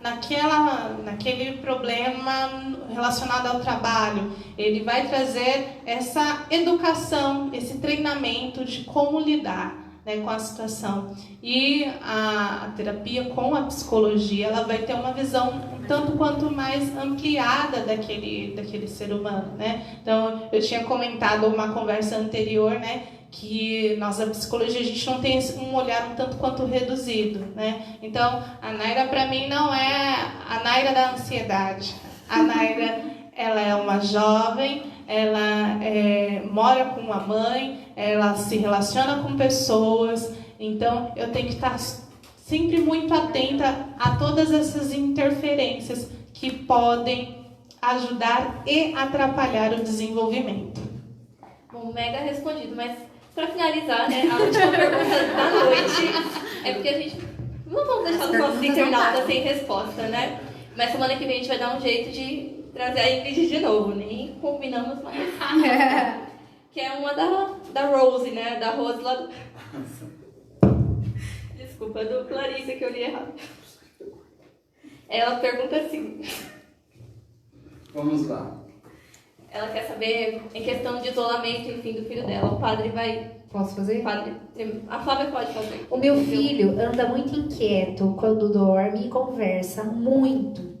naquele problema relacionado ao trabalho. Ele vai trazer essa educação, esse treinamento de como lidar, né, com a situação. E a terapia com a psicologia, ela vai ter uma visão um tanto quanto mais ampliada daquele ser humano, né? Então, eu tinha comentado uma conversa anterior, né, que nós, a psicologia, a gente não tem um olhar um tanto quanto reduzido, né? Então, a Naira, para mim, não é a Naira da ansiedade. A Naira, ela é uma jovem, ela mora com uma mãe, ela se relaciona com pessoas, então eu tenho que estar sempre muito atenta a todas essas interferências que podem ajudar e atrapalhar o desenvolvimento. Bom, mega respondido, mas para finalizar, né, a última pergunta da noite é porque a gente não vamos deixar os nossos internautas sem resposta, né? Mas semana que vem a gente vai dar um jeito de trazer a Ingrid de novo, nem combinamos mais. Que é uma da Rose, né? Da Rose lá do... Desculpa, do Clarice que eu li errado. Ela pergunta assim. Vamos lá. Ela quer saber, em questão de isolamento, enfim, do filho dela. O padre vai... Posso fazer? A Flávia pode fazer. O meu filho anda muito inquieto quando dorme e conversa muito.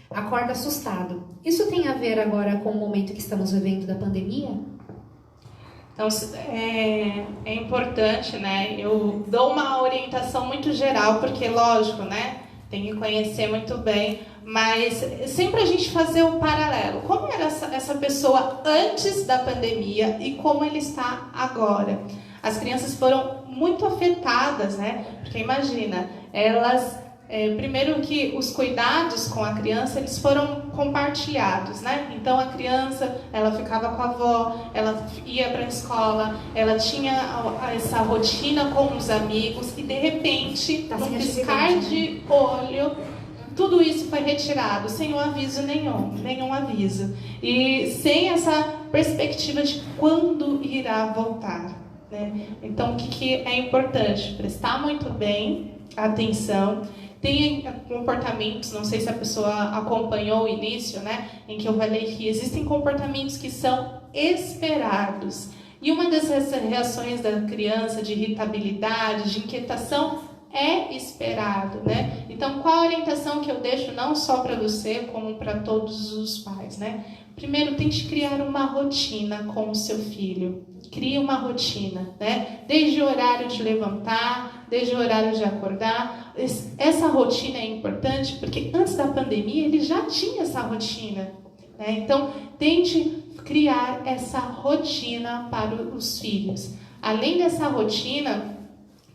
Acorda assustado. Isso tem a ver agora com o momento que estamos vivendo da pandemia? Então, é importante, né? Eu dou uma orientação muito geral, porque, lógico, né? Tem que conhecer muito bem, mas sempre a gente fazer o paralelo. Como era essa pessoa antes da pandemia e como ele está agora? As crianças foram muito afetadas, né? Porque imagina, elas... primeiro que os cuidados com a criança, eles foram compartilhados, né? Então, a criança, ela ficava com a avó, ela ia para a escola, ela tinha essa rotina com os amigos e, de repente, num piscar de olho, tudo isso foi retirado, sem um aviso nenhum aviso. E sem essa perspectiva de quando irá voltar, né? Então, o que é importante? Prestar muito bem atenção. Tem comportamentos, não sei se a pessoa acompanhou o início, né, em que eu falei que existem comportamentos que são esperados. E uma dessas reações da criança de irritabilidade, de inquietação, é esperado, né? Então, qual a orientação que eu deixo não só para você, como para todos os pais, né? Primeiro, tente criar uma rotina com o seu filho. Crie uma rotina, né? Desde o horário de levantar, desde o horário de acordar. essa rotina é importante porque antes da pandemia ele já tinha essa rotina, né? Então, tente criar essa rotina para os filhos. Além dessa rotina,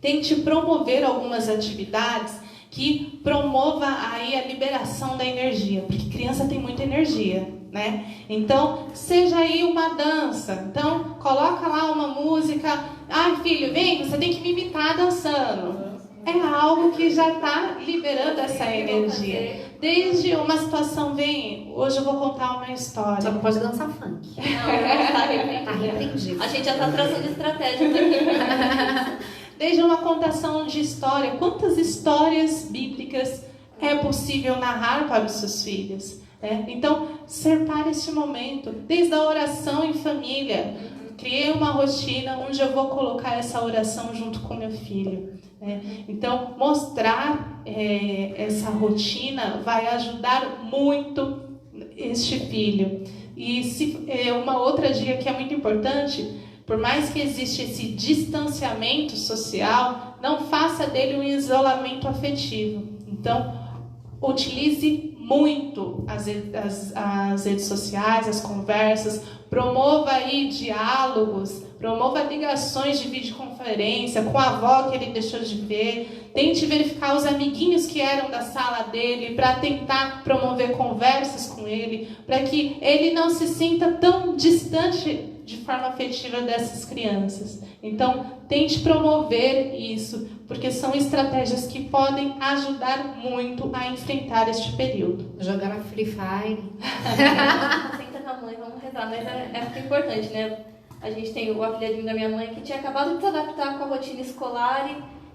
tente promover algumas atividades que promova aí a liberação da energia, porque criança tem muita energia, né? Então, seja aí uma dança. Então, coloca lá uma música. Ai, filho, vem, você tem que me imitar dançando. É algo que já está liberando essa energia. Desde uma situação, vem, hoje eu vou contar uma história. Só não pode dançar funk. Não tá repreendido. Tá repreendido. A gente já está traçando estratégias aqui. Desde uma contação de história. Quantas histórias bíblicas é possível narrar para os seus filhos? Né? Então, separe esse momento. Desde a oração em família. Criei uma rotina onde eu vou colocar essa oração junto com meu filho. Então, mostrar essa rotina vai ajudar muito este filho. E uma outra dica que é muito importante, por mais que exista esse distanciamento social, não faça dele um isolamento afetivo. Então, utilize muito as redes sociais, as conversas, promova aí diálogos, promova ligações de videoconferência com a avó que ele deixou de ver, tente verificar os amiguinhos que eram da sala dele para tentar promover conversas com ele, para que ele não se sinta tão distante de forma afetiva dessas crianças. Então, tente promover isso, porque são estratégias que podem ajudar muito a enfrentar este período. Jogar a Free Fire. Senta com a mãe, vamos rezar, mas é muito importante, né? A gente tem o afilhadinho da minha mãe que tinha acabado de se adaptar com a rotina escolar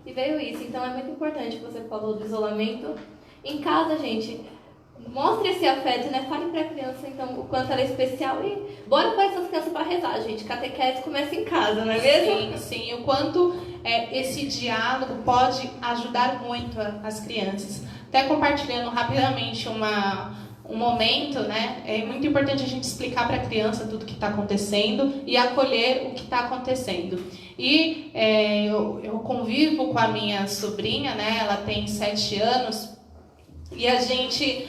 e veio isso. Então é muito importante, você falou do isolamento. Em casa, gente, mostre esse afeto, né? Fale pra criança, então, o quanto ela é especial e bora pôr essas crianças para rezar, gente. Catequese começa em casa, não é mesmo? Sim, o quanto esse diálogo pode ajudar muito as crianças. Até compartilhando rapidamente um momento, né? É muito importante a gente explicar para a criança tudo o que está acontecendo e acolher o que está acontecendo. E eu convivo com a minha sobrinha, né? Ela tem 7 anos e a gente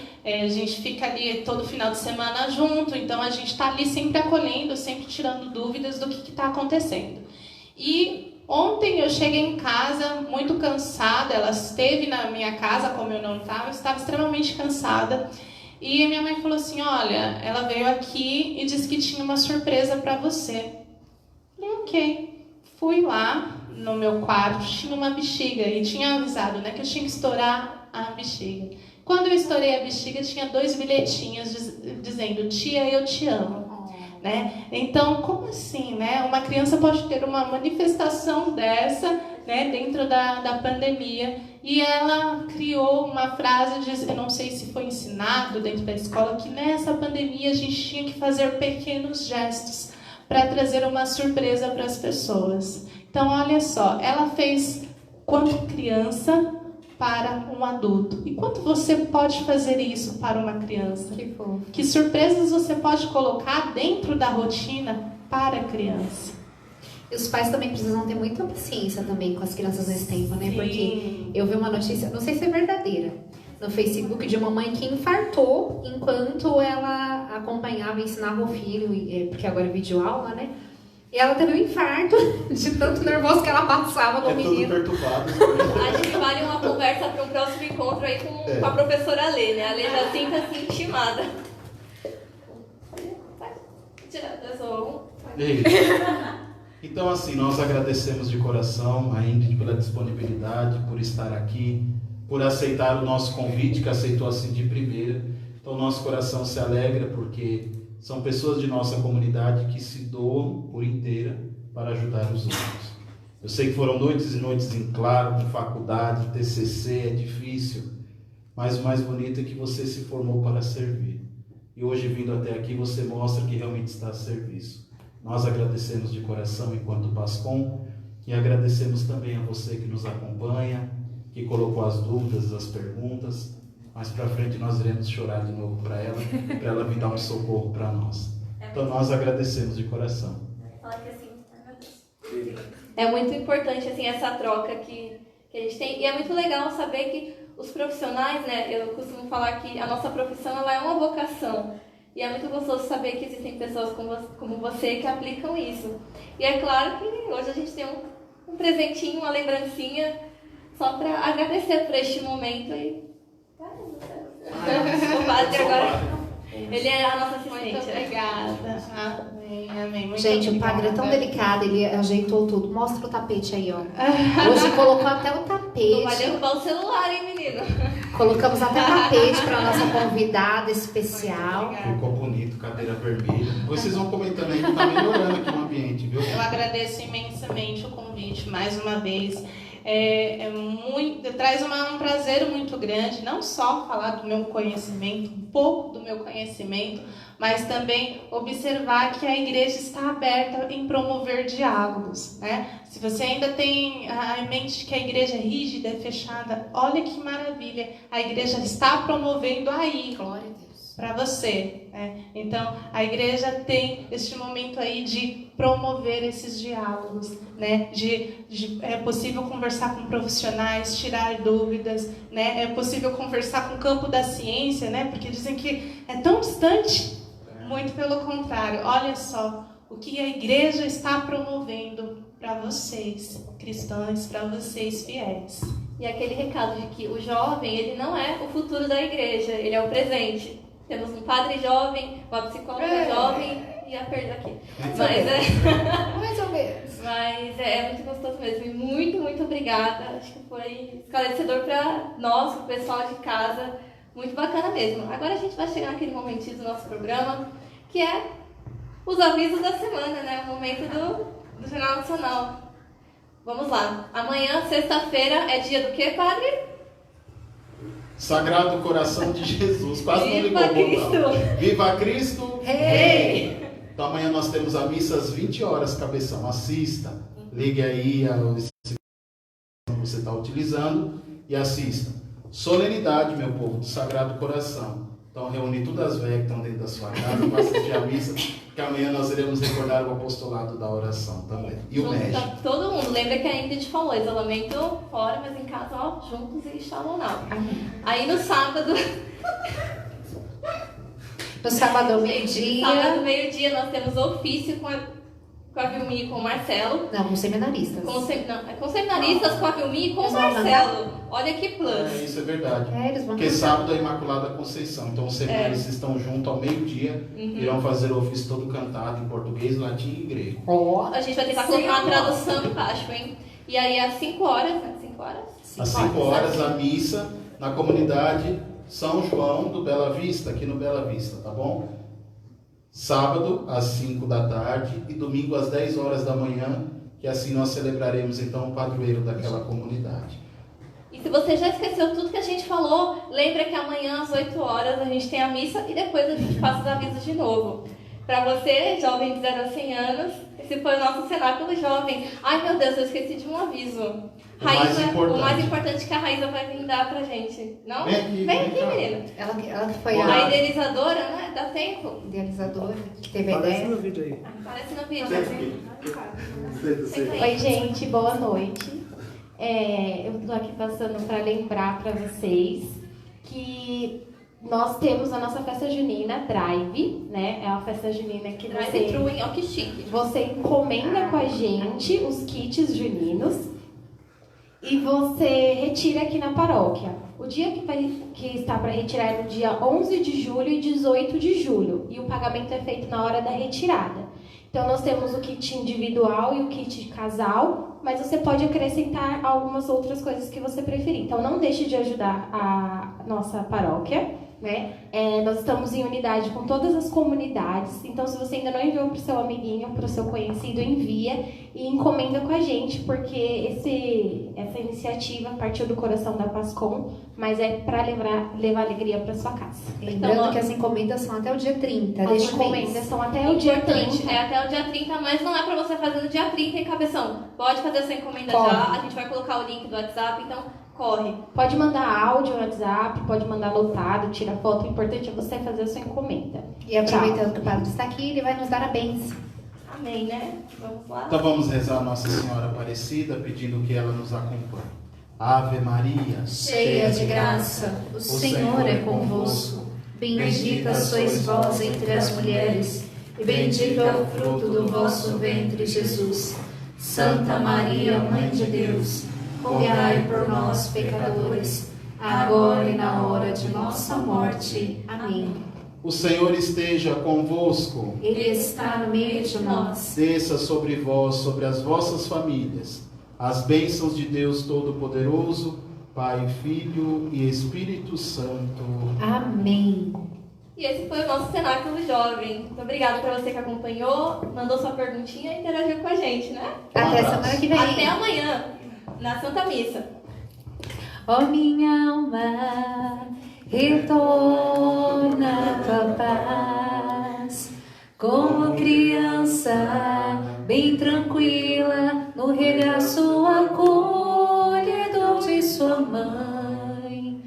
fica ali todo final de semana junto, então a gente está ali sempre acolhendo, sempre tirando dúvidas do que está acontecendo. E ontem eu cheguei em casa muito cansada, ela esteve na minha casa como eu não estava, eu estava extremamente cansada. E a minha mãe falou assim, olha, ela veio aqui e disse que tinha uma surpresa para você. Falei, ok. Fui lá no meu quarto, tinha uma bexiga e tinha avisado, né, que eu tinha que estourar a bexiga. Quando eu estourei a bexiga, tinha 2 bilhetinhos dizendo, tia, eu te amo. Né? Então, como assim, né? Uma criança pode ter uma manifestação dessa, né, dentro da pandemia, e ela criou uma frase, eu não sei se foi ensinado dentro da escola, que nessa pandemia a gente tinha que fazer pequenos gestos para trazer uma surpresa para as pessoas. Então, olha só, ela fez quanto criança para um adulto. E quanto você pode fazer isso para uma criança? Que fofo. Que surpresas você pode colocar dentro da rotina para a criança? E os pais também precisam ter muita paciência também com as crianças nesse tempo, né? Sim. Porque eu vi uma notícia, não sei se é verdadeira, no Facebook de uma mãe que infartou enquanto ela acompanhava e ensinava o filho, porque agora é videoaula, né? E ela teve um infarto de tanto nervoso que ela passava com o menino. Tudo perturbado. A gente vale uma conversa para um próximo encontro aí com a professora Lê, né? A Lê já sinta assim intimada. Eu sou Então, assim, nós agradecemos de coração a Ingrid pela disponibilidade, por estar aqui, por aceitar o nosso convite, que aceitou assim de primeira. Então, nosso coração se alegra porque são pessoas de nossa comunidade que se doam por inteira para ajudar os outros. Eu sei que foram noites e noites em claro, com faculdade, TCC, é difícil, mas o mais bonito é que você se formou para servir. E hoje, vindo até aqui, você mostra que realmente está a serviço. Nós agradecemos de coração enquanto PASCOM e agradecemos também a você que nos acompanha, que colocou as dúvidas, as perguntas. Mais para frente nós iremos chorar de novo para ela vir dar um socorro para nós. Então nós agradecemos de coração. É muito importante assim essa troca que a gente tem. E é muito legal saber que os profissionais, né, eu costumo falar que a nossa profissão ela é uma vocação. E é muito gostoso saber que existem pessoas como você que aplicam isso. E é claro que hoje a gente tem um presentinho, uma lembrancinha, só para agradecer por este momento. E... o padre agora... Ele é a nossa assistente. Muito obrigada. Amém, amém. Muito Gente, obrigada. o padre é tão delicado, ele ajeitou tudo. Mostra o tapete aí, ó. Hoje colocou até o Não vai tapete. derrubar o celular, hein, menino? Colocamos até o tapete para nossa convidada especial. Ficou bonito, cadeira vermelha. Depois vocês vão comentando aí que tá melhorando aqui no ambiente, viu? Eu agradeço imensamente o convite mais uma vez. Traz um prazer muito grande, não só falar do meu conhecimento, um pouco do meu conhecimento, mas também observar que a igreja está aberta em promover diálogos, né? Se você ainda tem em mente que a igreja é rígida, é fechada, olha que maravilha, a igreja está promovendo aí. Glória a Deus. Para você, né? Então a igreja tem este momento aí de promover esses diálogos, né? É possível conversar com profissionais, tirar dúvidas, né? É possível conversar com o campo da ciência, né? Porque dizem que é tão distante. Muito pelo contrário, olha só o que a igreja está promovendo para vocês, cristãos, para vocês fiéis. E aquele recado de que o jovem, ele não é o futuro da igreja, ele é o presente. Temos um padre jovem, uma psicóloga jovem e a perda aqui. Mais ou menos. Mas é muito gostoso mesmo. E muito, muito obrigada. Acho que foi esclarecedor para nós, para o pessoal de casa. Muito bacana mesmo. Agora a gente vai chegar naquele momentinho do nosso programa, que é os avisos da semana, né? O momento do Jornal Nacional. Vamos lá. Amanhã, sexta-feira, é dia do quê, padre? Sagrado Coração de Jesus. Quase não ligou Viva o botão. Cristo! Viva Cristo! Hey! Então amanhã nós temos a missa às 20 horas, cabeção. Assista. Ligue aí que você está utilizando e assista. Solenidade, meu povo, do Sagrado Coração. Então reúne todas as velhas que estão dentro da sua casa para assistir a missa, porque amanhã nós iremos recordar o apostolado da oração também. E o médico. Tá todo mundo. Lembra que a Ingrid falou, isolamento fora, mas em casa, ó, juntos e shalom now. Aí no sábado... No sábado, meio-dia. Sábado, meio-dia, nós temos ofício com a Vilmi e com o Marcelo. Não, com seminaristas. Com seminaristas, com a Vilmi e com o Marcelo. Olha que plus. Isso é verdade. Eles vão Porque sábado é Imaculada Conceição. Então os seminaristas estão juntos ao meio-dia e irão fazer o ofício todo cantado em português, latim e grego. A gente vai tentar colocar uma tradução embaixo, hein? E aí às 5 horas, né? 5 horas? Às 5 horas a missa na comunidade São João do Bela Vista, aqui no Bela Vista, tá bom? Sábado às 5 da tarde e domingo às 10 horas da manhã, que assim nós celebraremos então o padroeiro daquela comunidade. E se você já esqueceu tudo que a gente falou, lembra que amanhã às 8 horas a gente tem a missa e depois a gente passa os avisos de novo. Para você, jovem de 0 a 100 anos, esse foi o nosso cenáculo jovem. Ai meu Deus, eu esqueci de um aviso. O mais importante que a Raíza vai vir dar pra gente. Não? Vem aqui, menina. Ela que foi a idealizadora, né? Dá tempo. Idealizadora, que teve a ideia. Aparece no vídeo aí. Aparece no vídeo. Oi, gente, boa noite. Eu tô aqui passando para lembrar para vocês que nós temos a nossa festa junina Drive, né? É uma festa junina que você encomenda com a gente os kits juninos e você retira aqui na paróquia. O dia que está para retirar é no dia 11 de julho e 18 de julho. E o pagamento é feito na hora da retirada. Então, nós temos o kit individual e o kit casal, mas você pode acrescentar algumas outras coisas que você preferir. Então, não deixe de ajudar a nossa paróquia, né? Nós estamos em unidade com todas as comunidades. Então, se você ainda não enviou para o seu amiguinho, para o seu conhecido, envia e encomenda com a gente, porque essa iniciativa partiu do coração da Pascom, mas é para levar alegria para sua casa. Lembrando que as encomendas são até o dia 30 As deste encomendas mês. são até o dia 30. É até o dia 30, mas não é para você fazer no dia 30, hein, cabeção? Pode fazer a sua encomenda Corre. já. A gente vai colocar o link do WhatsApp, então corre. Pode mandar áudio no WhatsApp, pode mandar anotado, tira foto. O importante é você fazer a sua encomenda. E aproveitando que o padre está aqui, ele vai nos dar a bênção. Amém, né? Vamos lá. Então vamos rezar a Nossa Senhora Aparecida, pedindo que ela nos acompanhe. Ave Maria, cheia de graça, o Senhor é convosco. Bendita sois vós entre as mulheres, e bendito é o fruto do vosso ventre, Jesus. Santa Maria, Mãe de Deus, rogai por nós, pecadores, agora e na hora de nossa morte. Amém. O Senhor esteja convosco. Ele está no meio de nós. Desça sobre vós, sobre as vossas famílias, as bênçãos de Deus Todo-Poderoso, Pai, Filho e Espírito Santo. Amém. E esse foi o nosso Cenáculo Jovem. Muito obrigada para você que acompanhou, mandou sua perguntinha e interagiu com a gente, né? Até semana que vem. Até amanhã, na Santa Missa. Ó minha alma, retorna a tua paz, como criança bem tranquila no regaço acolhedor de sua mãe.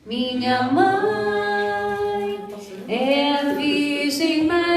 Minha mãe é a Virgem Maria.